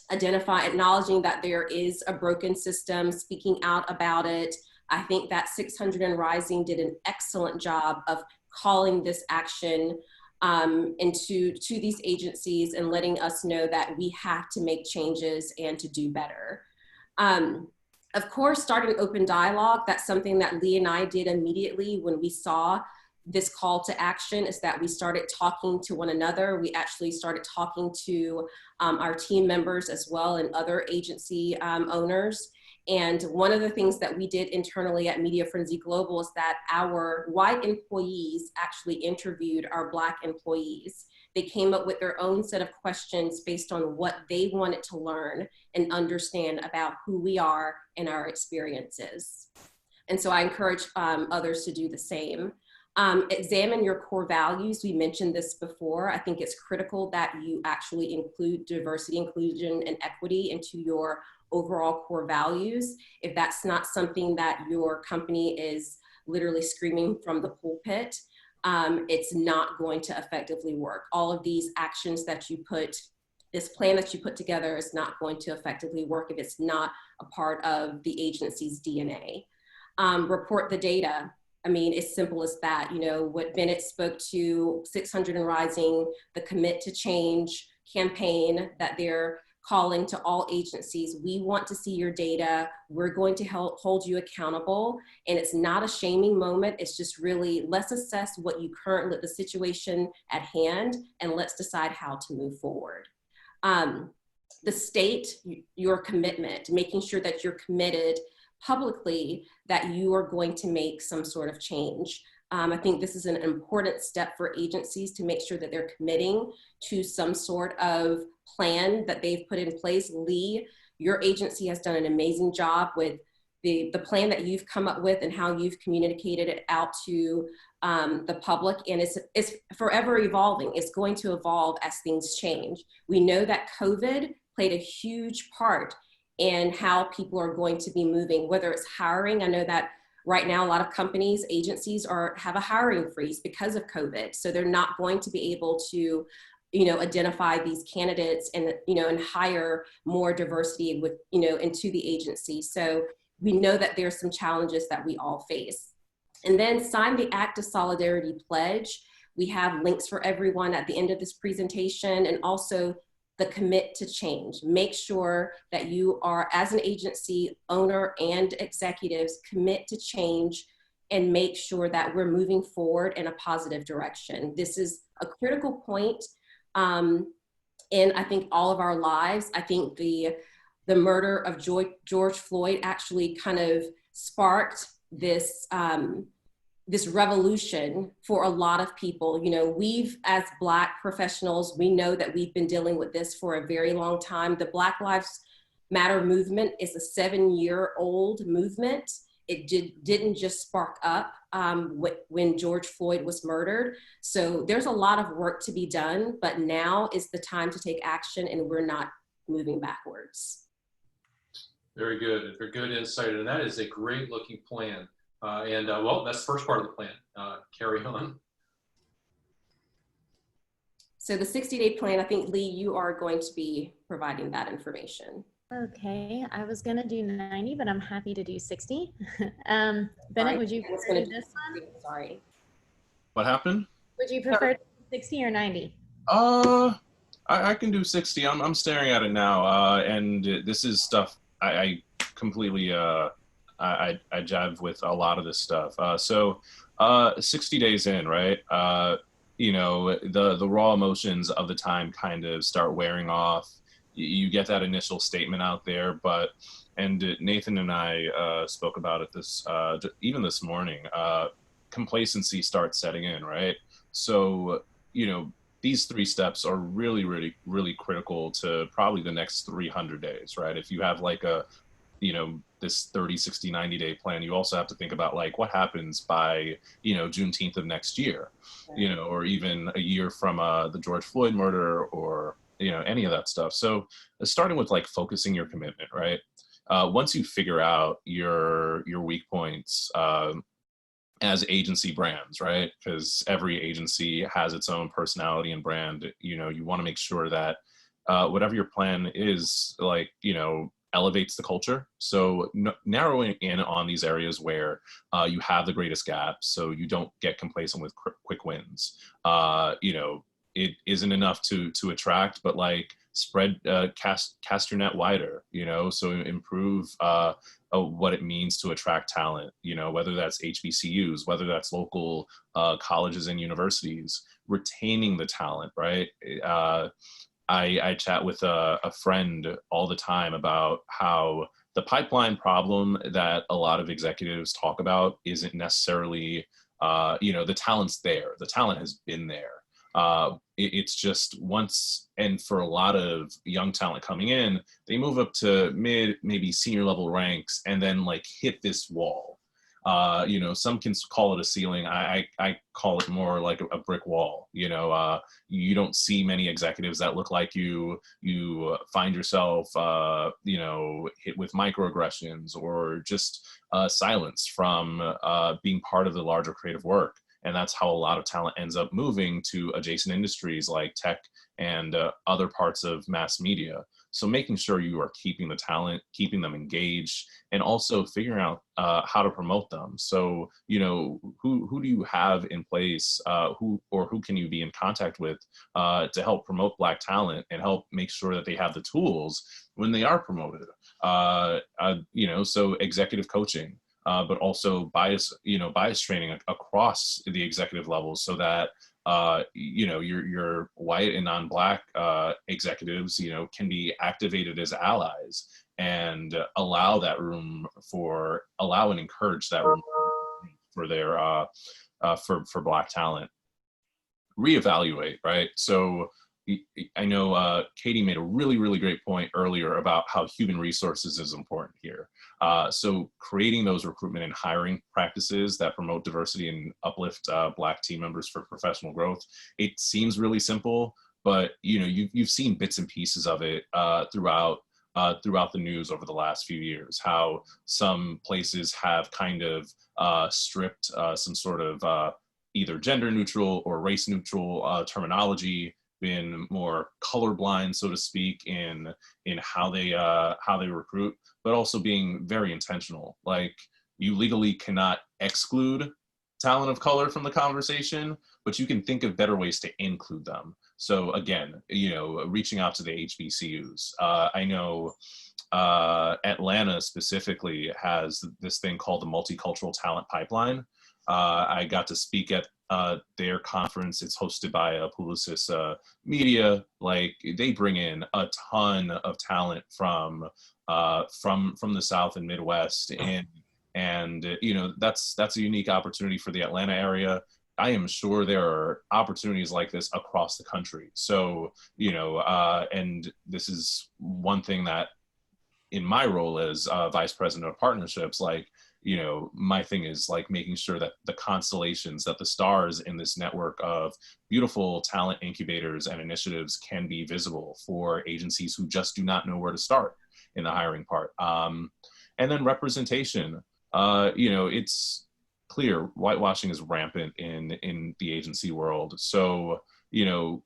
acknowledging that there is a broken system, speaking out about it. I think that 600 and Rising did an excellent job of calling this action and to these agencies and letting us know that we have to make changes and to do better. Of course, starting open dialogue, that's something that Lee and I did immediately when we saw this call to action, is that we started talking to one another. We actually started talking to our team members as well and other agency owners. And one of the things that we did internally at Media Frenzy Global is that our white employees actually interviewed our Black employees. They came up with their own set of questions based on what they wanted to learn and understand about who we are and our experiences. And so I encourage others to do the same. Examine your core values. We mentioned this before. I think it's critical that you actually include diversity, inclusion, and equity into your overall core values. If that's not something that your company is literally screaming from the pulpit, it's not going to effectively work. All of these actions that you put, this plan that you put together is not going to effectively work if it's not a part of the agency's DNA. Report the data. I mean, it's simple as that. You know, what Bennett spoke to, 600 and Rising, the Commit to Change campaign that they're calling to all agencies. We want to see your data. We're going to hold you accountable. And it's not a shaming moment. It's just really, let's assess what you currently, the situation at hand, and let's decide how to move forward. The state, your commitment, making sure that you're committed publicly that you are going to make some sort of change. I think this is an important step for agencies to make sure that they're committing to some sort of plan that they've put in place. Lee, your agency has done an amazing job with the plan that you've come up with and how you've communicated it out to the public, and it's forever evolving. It's going to evolve as things change. We know that COVID played a huge part in how people are going to be moving, whether it's hiring. I know that right now, a lot of companies, agencies have a hiring freeze because of COVID. So they're not going to be able to, you know, identify these candidates and, you know, and hire more diversity with, you know, into the agency. So we know that there's some challenges that we all face. And then sign the Act of Solidarity Pledge. We have links for everyone at the end of this presentation, and also the Commit to Change. Make sure that you are, as an agency owner and executives, commit to change and make sure that we're moving forward in a positive direction. This is a critical point in, I think, all of our lives. I think the murder of George Floyd actually kind of sparked this this revolution for a lot of people. You know, we've, as Black professionals, we know that we've been dealing with this for a very long time. The Black Lives Matter movement is a 7-year-old movement. It didn't just spark up when George Floyd was murdered. So there's a lot of work to be done, but now is the time to take action, and we're not moving backwards. Very good. Very good insight. And that is a great looking plan. Well, that's the first part of the plan. Carry on. So the 60-day plan, I think, Lee, you are going to be providing that information. Okay, I was gonna do 90, but I'm happy to do 60. Bennett, would you prefer this one? Sorry. What happened? Would you prefer 60 or 90? I can do 60. I'm staring at it now, and this is stuff I completely I jive with a lot of this stuff. So 60 days in, right? You know, the raw emotions of the time kind of start wearing off. You get that initial statement out there, and Nathan and I spoke about it even this morning. Complacency starts setting in, right? So, you know, these 3 steps are really, really, really critical to probably the next 300 days, right? If you have like you know, this 30, 60, 90-day plan, you also have to think about like what happens by, you know, Juneteenth of next year, you know, or even a year from the George Floyd murder, or, you know, any of that stuff. So starting with like focusing your commitment, right? Once you figure out your weak points as agency brands, right? Because every agency has its own personality and brand. You know, you want to make sure that whatever your plan is, like, you know, elevates the culture. So narrowing in on these areas where you have the greatest gaps, so you don't get complacent with quick wins. You know, it isn't enough to attract, but like spread, cast your net wider. You know, so improve what it means to attract talent. You know, whether that's HBCUs, whether that's local colleges and universities, retaining the talent, right? I chat with a friend all the time about how the pipeline problem that a lot of executives talk about isn't necessarily, you know, the talent's there. The talent has been there. It's just once, and for a lot of young talent coming in, they move up to mid, maybe senior level ranks, and then like hit this wall. You know, some can call it a ceiling. I call it more like a brick wall. You know, you don't see many executives that look like you. You find yourself, you know, hit with microaggressions or just silence from being part of the larger creative work. And that's how a lot of talent ends up moving to adjacent industries like tech and other parts of mass media. So making sure you are keeping the talent, keeping them engaged, and also figuring out how to promote them. So, you know, who do you have in place, who can you be in contact with to help promote Black talent and help make sure that they have the tools when they are promoted? You know, so executive coaching, but also bias training across the executive levels so that you know, your white and non-Black executives, you know, can be activated as allies and allow and encourage that room for their for Black talent. Reevaluate, right? So I know Katie made a really great point earlier about how human resources is important here. So creating those recruitment and hiring practices that promote diversity and uplift Black team members for professional growth. It seems really simple, but you know, you've seen bits and pieces of it throughout the news over the last few years, how some places have kind of stripped some sort of either gender neutral or race neutral terminology, been more colorblind, so to speak, in how they recruit, but also being very intentional. Like, you legally cannot exclude talent of color from the conversation, but you can think of better ways to include them. So again, you know, reaching out to the HBCUs. I know Atlanta specifically has this thing called the Multicultural Talent Pipeline. I got to speak at their conference. It's hosted by Publicis Media. Like, they bring in a ton of talent from the South and Midwest, and you know, that's a unique opportunity for the Atlanta area. I am sure there are opportunities like this across the country. So, you know, and this is one thing that in my role as vice president of partnerships, like, you know, my thing is like making sure that the constellations, that the stars in this network of beautiful talent incubators and initiatives can be visible for agencies who just do not know where to start in the hiring part. And then representation, you know, it's clear whitewashing is rampant in the agency world. So, you know,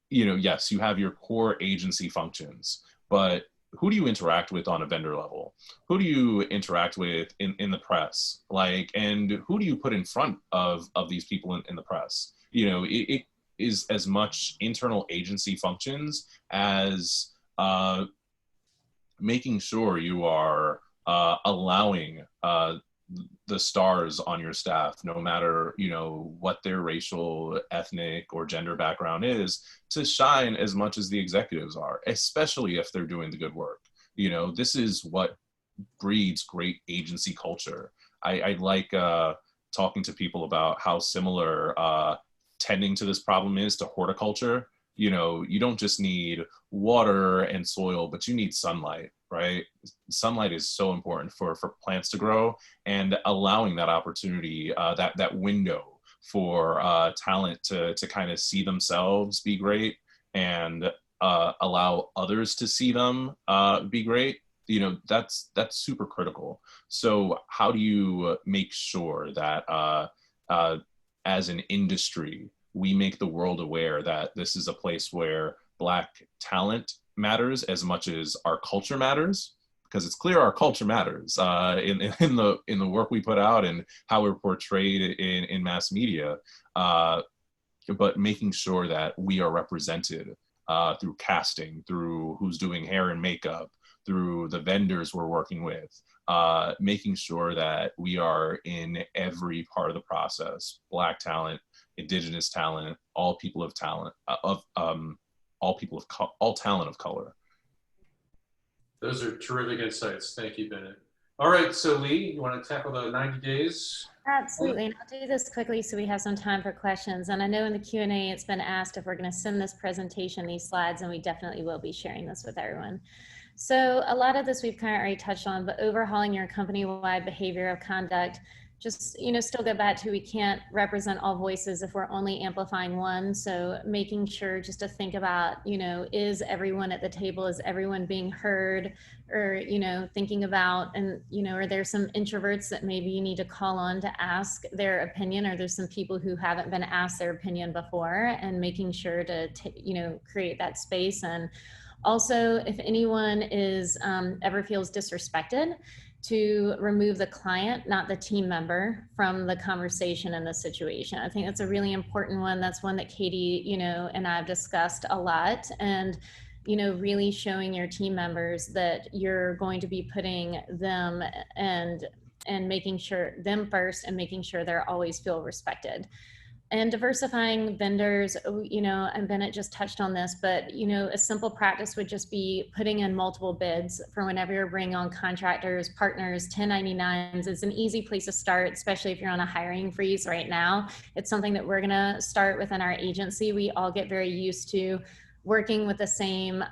yes, you have your core agency functions, but who do you interact with on a vendor level? Who do you interact with in the press? Like, and who do you put in front of these people in the press? You know, it is as much internal agency functions as making sure you are allowing the stars on your staff, no matter, you know, what their racial, ethnic, or gender background is, to shine as much as the executives are, especially if they're doing the good work. You know, this is what breeds great agency culture. I like talking to people about how similar tending to this problem is to horticulture. You know, you don't just need water and soil, but you need sunlight, right? Sunlight is so important for plants to grow, and allowing that opportunity, that window for talent to kind of see themselves be great and allow others to see them be great. You know, that's super critical. So how do you make sure that as an industry, we make the world aware that this is a place where Black talent matters as much as our culture matters? because it's clear our culture matters in the work we put out and how we're portrayed in mass media. But making sure that we are represented through casting, through who's doing hair and makeup, through the vendors we're working with, making sure that we are in every part of the process. Black talent, Indigenous talent, all people of talent, all talent of color. Those are terrific insights. Thank you, Bennett. All right, so Lee, you want to tackle the 90 days? Absolutely, and I'll do this quickly so we have some time for questions. And I know in the Q&A it's been asked if we're going to send this presentation, these slides, and we definitely will be sharing this with everyone. So a lot of this we've kind of already touched on, but overhauling your company-wide behavior of conduct, just, you know, still go back to we can't represent all voices if we're only amplifying one. So making sure just to think about, you know, is everyone at the table, is everyone being heard? Or, you know, thinking about, and, you know, are there some introverts that maybe you need to call on to ask their opinion, or there's some people who haven't been asked their opinion before, and making sure to, you know, create that space. And also, if anyone is ever feels disrespected, to remove the client, not the team member, from the conversation in the situation. I think that's a really important one. That's one that Katie, you know, and I've discussed a lot. And, you know, really showing your team members that you're going to be putting them and making sure them first, and making sure they're always feel respected. And diversifying vendors, you know, and Bennett just touched on this, but, you know, a simple practice would just be putting in multiple bids for whenever you're bringing on contractors, partners, 1099s. It's an easy place to start, especially if you're on a hiring freeze right now. It's something that we're gonna start within our agency. We all get very used to working with the same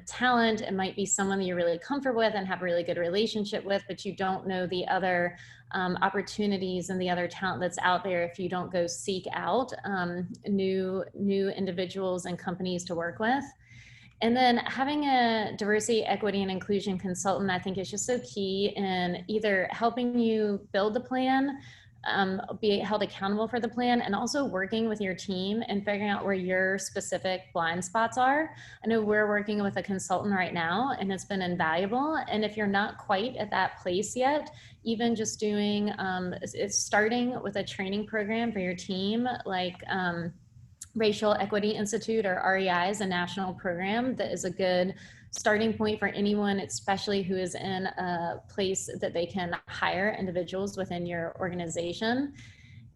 talent. It might be someone that you're really comfortable with and have a really good relationship with, but you don't know the other opportunities and the other talent that's out there if you don't go seek out new individuals and companies to work with. And then having a diversity, equity, and inclusion consultant, I think is just so key in either helping you build the plan, be held accountable for the plan, and also working with your team and figuring out where your specific blind spots are. I know we're working with a consultant right now, and it's been invaluable. And if you're not quite at that place yet, even just doing, it's starting with a training program for your team, like Racial Equity Institute, or REI, is a national program that is a good starting point for anyone, especially who is in a place that they can hire individuals within your organization.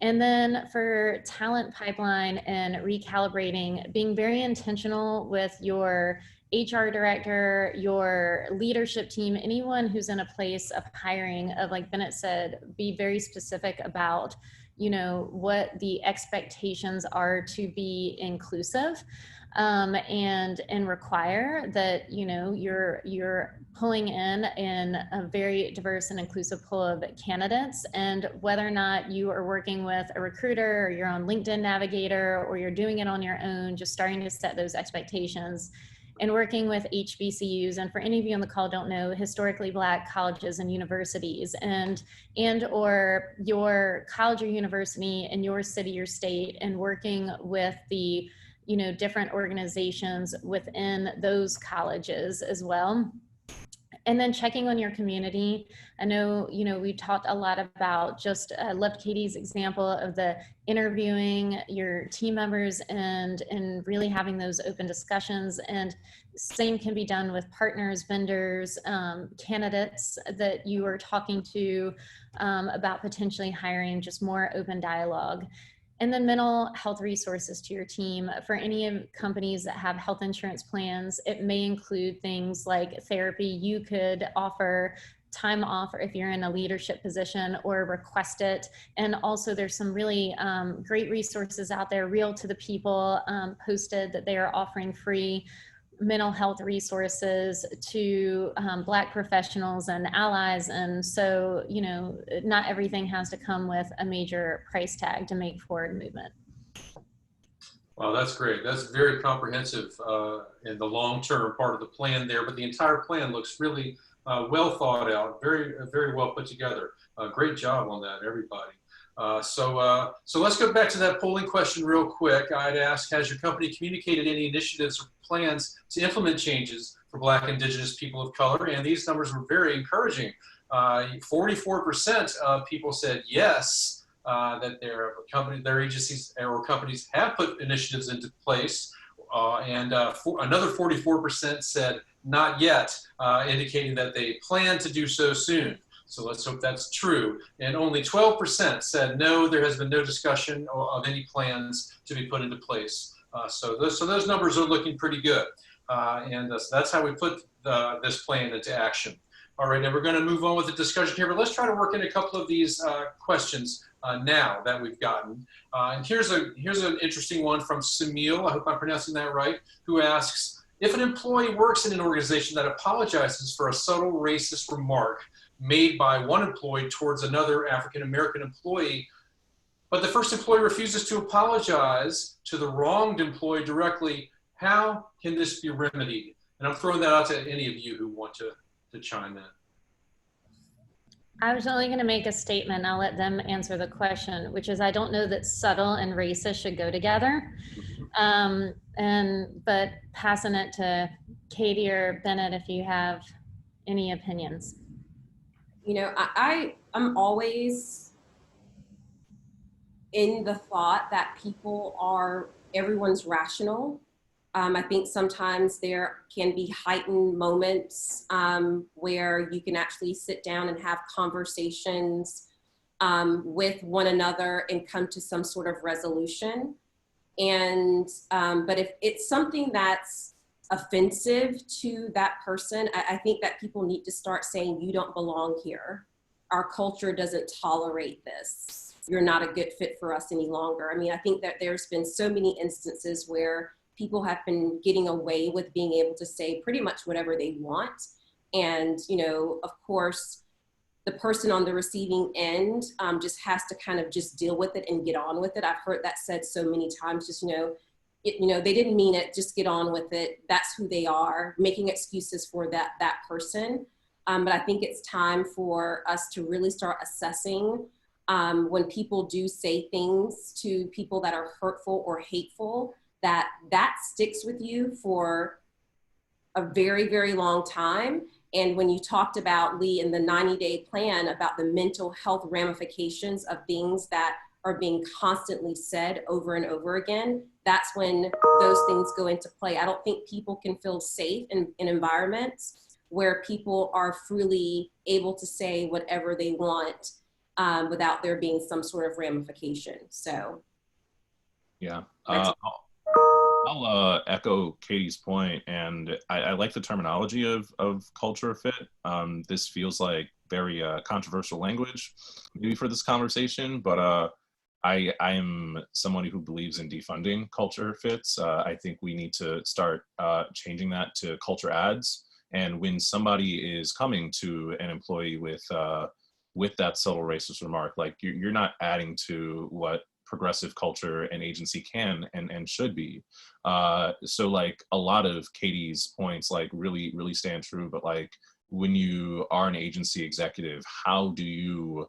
And then for talent pipeline and recalibrating, being very intentional with your HR director, your leadership team, anyone who's in a place of hiring, of, like Bennett said, be very specific about, you know, what the expectations are to be inclusive, and require that, you know, you're pulling in a very diverse and inclusive pool of candidates. And whether or not you are working with a recruiter, or you're on LinkedIn Navigator, or you're doing it on your own, just starting to set those expectations. And working with HBCUs, and for any of you on the call don't know, historically Black colleges and universities, and or your college or university in your city or state, and working with the, you know, different organizations within those colleges as well. And then checking on your community. I know, you know, we talked a lot about just, I loved Katie's example of the interviewing your team members and really having those open discussions. And same can be done with partners, vendors, candidates that you are talking to about potentially hiring, just more open dialogue. And then mental health resources to your team. For any companies that have health insurance plans, it may include things like therapy. You could offer time off if you're in a leadership position, or request it. And also there's some really great resources out there, Real to the People posted that they are offering free mental health resources to Black professionals and allies. And so, you know, not everything has to come with a major price tag to make forward movement. Wow, that's great. That's very comprehensive in the long-term part of the plan there, but the entire plan looks really well thought out, very well put together. Great job on that, everybody. So let's go back to that polling question real quick. I'd ask, has your company communicated any initiatives or plans to implement changes for Black, Indigenous, people of color? And these numbers were very encouraging. 44% of people said yes, that their agencies or companies have put initiatives into place. Another 44% said not yet, indicating that they plan to do so soon. So let's hope that's true. And only 12% said no, there has been no discussion of any plans to be put into place. So those numbers are looking pretty good. So that's how we put this plan into action. All right, and we're going to move on with the discussion here, but let's try to work in a couple of these questions now that we've gotten. And here's an interesting one from Samil, I hope I'm pronouncing that right, who asks, if an employee works in an organization that apologizes for a subtle racist remark made by one employee towards another African-American employee, but the first employee refuses to apologize to the wronged employee directly, how can this be remedied? And I'm throwing that out to any of you who want to chime in. I was only going to make a statement. I'll let them answer the question, which is I don't know that subtle and racist should go together. But passing it to Katie or Bennett if you have any opinions. You know, I'm always in the thought that everyone's rational. I think sometimes there can be heightened moments where you can actually sit down and have conversations with one another and come to some sort of resolution. But if it's something that's offensive to that person, I think that people need to start saying, you don't belong here. Our culture doesn't tolerate this. You're not a good fit for us any longer. I mean, I think that there's been so many instances where people have been getting away with being able to say pretty much whatever they want. And, you know, of course, the person on the receiving end just has to kind of just deal with it and get on with it. I've heard that said so many times, just, they didn't mean it, just get on with it. That's who they are, making excuses for that person. But I think it's time for us to really start assessing when people do say things to people that are hurtful or hateful, that sticks with you for a very, very long time. And when you talked about, Lee, in the 90-day plan about the mental health ramifications of things that are being constantly said over and over again, that's when those things go into play. I don't think people can feel safe in environments where people are freely able to say whatever they want without there being some sort of ramification. So, yeah. I'll echo Katie's point, and I like the terminology of culture fit. This feels like very controversial language, maybe for this conversation, but I am someone who believes in defunding culture fits. I think we need to start changing that to culture ads. And when somebody is coming to an employee with that subtle racist remark, like you're not adding to what progressive culture and agency can and should be. So like a lot of Katie's points like really stand true, but like when you are an agency executive, how do you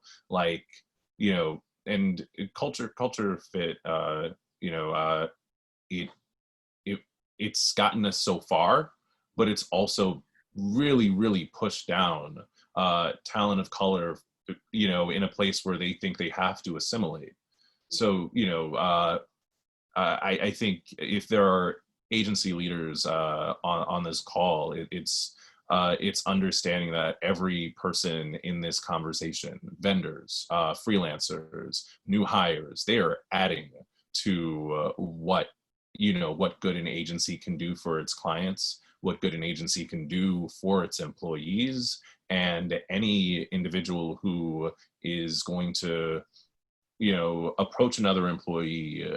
and culture fit, it's gotten us so far, but it's also really pushed down talent of color, in a place where they think they have to assimilate. So, I think if there are agency leaders on this call, it's understanding that every person in this conversation, vendors, freelancers, new hires, they are adding to what good an agency can do for its clients, what good an agency can do for its employees, and any individual who is going to approach another employee,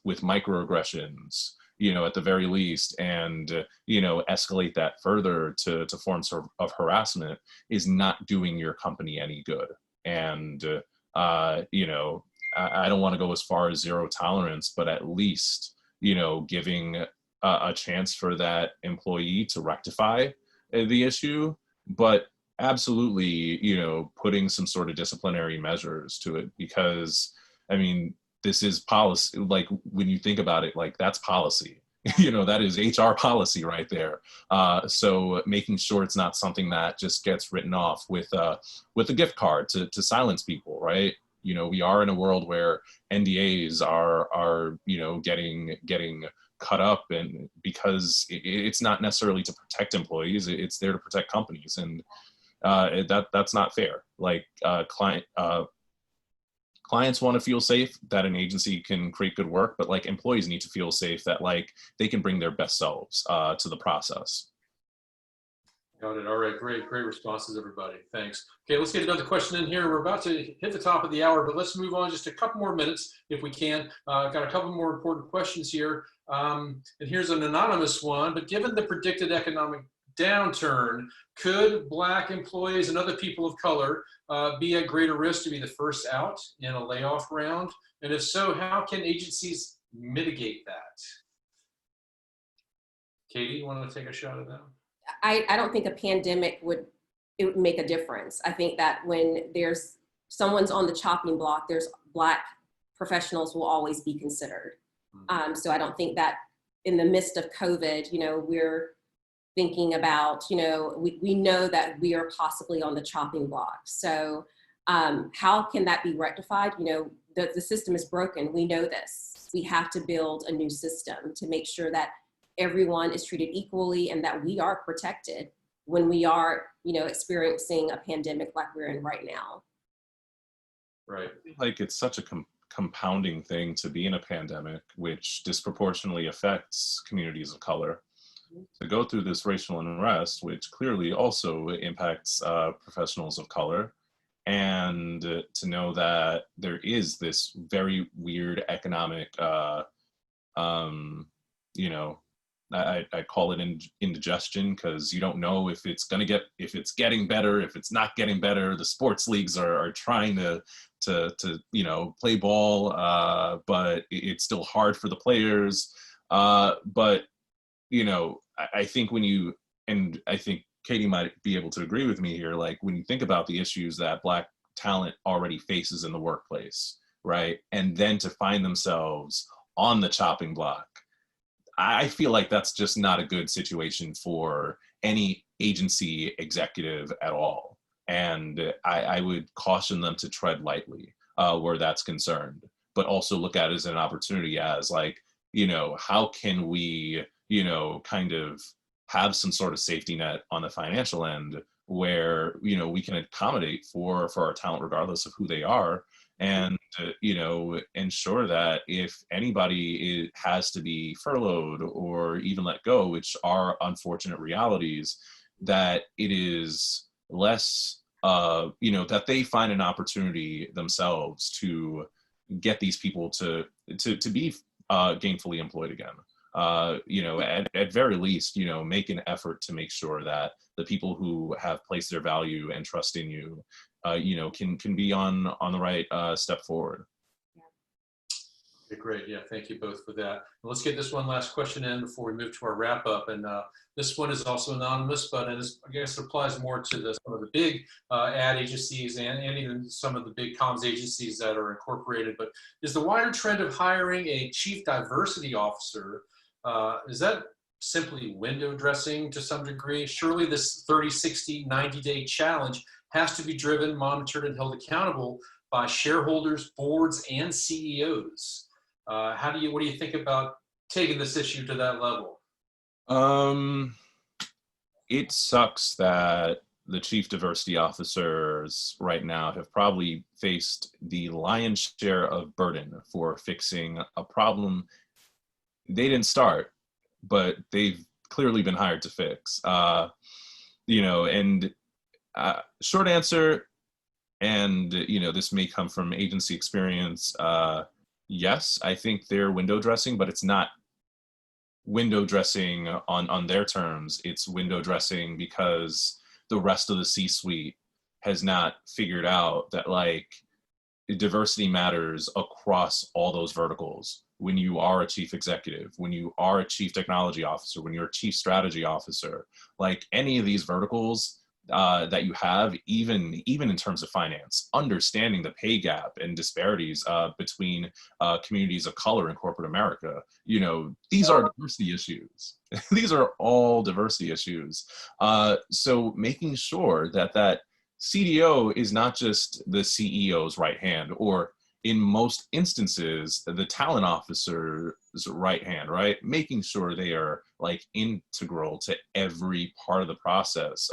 with microaggressions, at the very least, and, escalate that further to forms of harassment is not doing your company any good. And, I don't want to go as far as zero tolerance, but at least, giving a chance for that employee to rectify the issue. But absolutely, putting some sort of disciplinary measures to it, because I mean, this is policy. Like, when you think about it, like, that's policy. That is HR policy right there. So making sure it's not something that just gets written off with a gift card to silence people, right? We are in a world where NDAs are getting cut up, and because it's not necessarily to protect employees, it's there to protect companies, and that's not fair. Like, clients want to feel safe that an agency can create good work, but like, employees need to feel safe that like they can bring their best selves to the process. Got it. All right. Great responses, everybody. Thanks. Okay, let's get another question in here. We're about to hit the top of the hour, but let's move on just a couple more minutes if we can. Got a couple more important questions here. And here's an anonymous one, but given the predicted economic downturn, could Black employees and other people of color be at greater risk to be the first out in a layoff round? And if so, how can agencies mitigate that? Katie, you want to take a shot at that? I don't think a pandemic would make a difference. I think that when someone's on the chopping block, there's Black professionals will always be considered. So I don't think that in the midst of COVID, we're thinking about, we know that we are possibly on the chopping block. So how can that be rectified? The system is broken. We know this. We have to build a new system to make sure that everyone is treated equally and that we are protected when we are, experiencing a pandemic like we're in right now. Right. Like, it's such a compounding thing to be in a pandemic, which disproportionately affects communities of color. To go through this racial unrest, which clearly also impacts professionals of color, and to know that there is this very weird economic, I call it indigestion, because you don't know if it's getting better, if it's not getting better. The sports leagues are trying to play ball, but it's still hard for the players. But I think I think Katie might be able to agree with me here, like, when you think about the issues that Black talent already faces in the workplace, right? And then to find themselves on the chopping block, I feel like that's just not a good situation for any agency executive at all. And I would caution them to tread lightly where that's concerned, but also look at it as an opportunity, as like, how can we, kind of have some sort of safety net on the financial end where, we can accommodate for our talent regardless of who they are. And, ensure that if anybody has to be furloughed or even let go, which are unfortunate realities, that it is less, that they find an opportunity themselves to get these people to be gainfully employed again. At very least, make an effort to make sure that the people who have placed their value and trust in you, can be on the right step forward. Okay, great. Yeah, thank you both for that. Let's get this one last question in before we move to our wrap up. And this one is also anonymous, but I guess it applies more to some of the big ad agencies and even some of the big comms agencies that are incorporated. But is the wider trend of hiring a chief diversity officer, is that simply window dressing to some degree? Surely this 30, 60, 90-day challenge has to be driven, monitored, and held accountable by shareholders, boards, and CEOs. What do you think about taking this issue to that level? It sucks that the chief diversity officers right now have probably faced the lion's share of burden for fixing a problem they didn't start, but they've clearly been hired to fix. Short answer, and this may come from agency experience, yes, I think they're window dressing, but it's not window dressing on their terms. It's window dressing because the rest of the C-suite has not figured out that like diversity matters across all those verticals. When you are a chief executive, when you are a chief technology officer, when you're a chief strategy officer, like any of these verticals, that you have, even in terms of finance, understanding the pay gap and disparities between communities of color in corporate America. You know, these are diversity issues. These are all diversity issues. So making sure that that CDO is not just the CEO's right hand, or in most instances, the talent officer's right hand, right? Making sure they are like integral to every part of the process.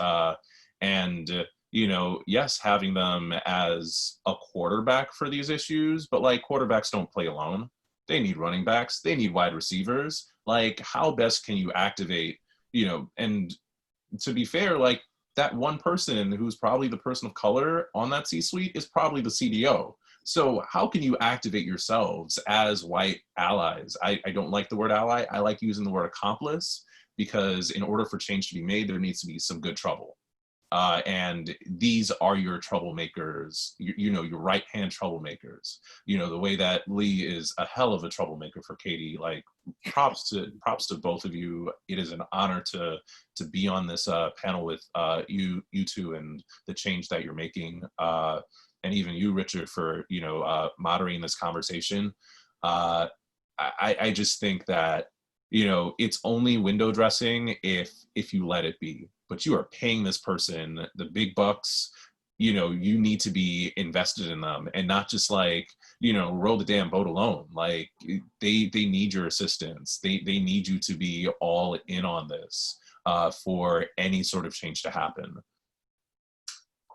You know, yes, having them as a quarterback for these issues, but like quarterbacks don't play alone. They need running backs, they need wide receivers. Like, how best can you activate, you know, and to be fair, like that one person who's probably the person of color on that C-suite is probably the CDO. So how can you activate yourselves as white allies? I don't like the word ally. I like using the word accomplice, because in order for change to be made, there needs to be some good trouble. And these are your troublemakers, you know, your right-hand troublemakers. You know, the way that Lee is a hell of a troublemaker for Katie, like props to both of you. It is an honor to be on this panel with you two, and the change that you're making. And even you, Richard, for, you know, moderating this conversation. I just think that, you know, it's only window dressing if you let it be. But you are paying this person the big bucks. You know, you need to be invested in them, and not just like, you know, row the damn boat alone. Like they need your assistance. They need you to be all in on this for any sort of change to happen.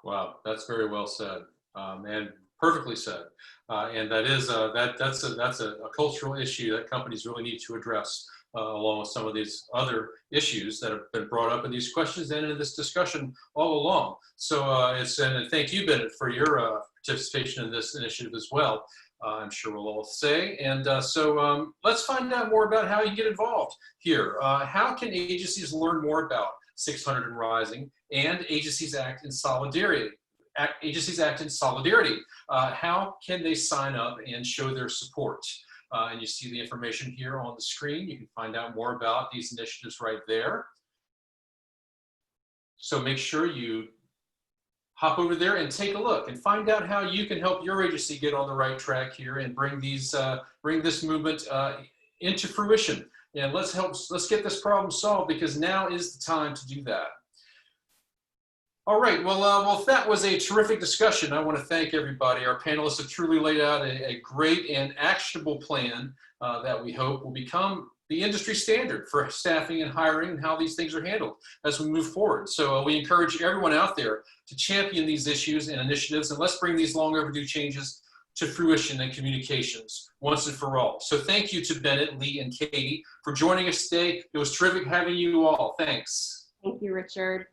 Wow, that's very well said, and perfectly said. And that is that's a cultural issue that companies really need to address, along with some of these other issues that have been brought up in these questions and in this discussion all along. So and thank you, Bennett, for your participation in this initiative as well. I'm sure we'll all say. And so let's find out more about how you get involved here. How can agencies learn more about 600 and Rising and Agencies Act in Solidarity? Agencies Act in Solidarity. How can they sign up and show their support? And you see the information here on the screen. You can find out more about these initiatives right there. So make sure you hop over there and take a look and find out how you can help your agency get on the right track here and bring this movement into fruition. And let's get this problem solved, because now is the time to do that. All right, well, if that was a terrific discussion, I want to thank everybody. Our panelists have truly laid out a great and actionable plan that we hope will become the industry standard for staffing and hiring, and how these things are handled as we move forward. So we encourage everyone out there to champion these issues and initiatives, and let's bring these long overdue changes to fruition and communications once and for all. So thank you to Bennett, Lee, and Katie for joining us today. It was terrific having you all. Thanks. Thank you, Richard.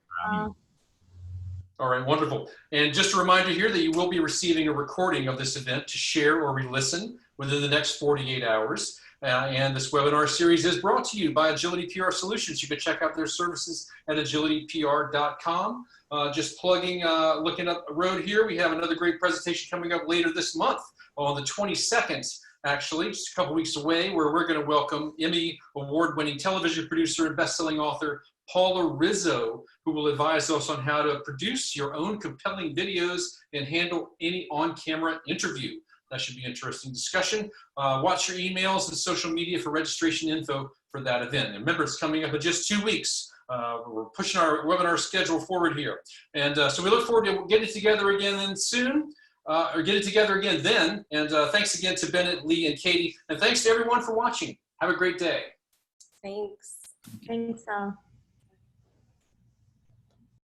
All right, wonderful. And just a reminder here that you will be receiving a recording of this event to share or re-listen within the next 48 hours. And this webinar series is brought to you by Agility PR Solutions. You can check out their services at agilitypr.com. Just plugging, looking up the road here, we have another great presentation coming up later this month on the 22nd, actually, just a couple weeks away, where we're going to welcome Emmy award-winning television producer and best-selling author Paula Rizzo, who will advise us on how to produce your own compelling videos and handle any on-camera interview. That should be an interesting discussion. Watch your emails and social media for registration info for that event. And remember, it's coming up in just 2 weeks. We're pushing our webinar schedule forward here. And so we look forward to getting together again then soon, or getting together again then. And thanks again to Bennett, Lee, and Katie. And thanks to everyone for watching. Have a great day. Thanks. Thanks, all.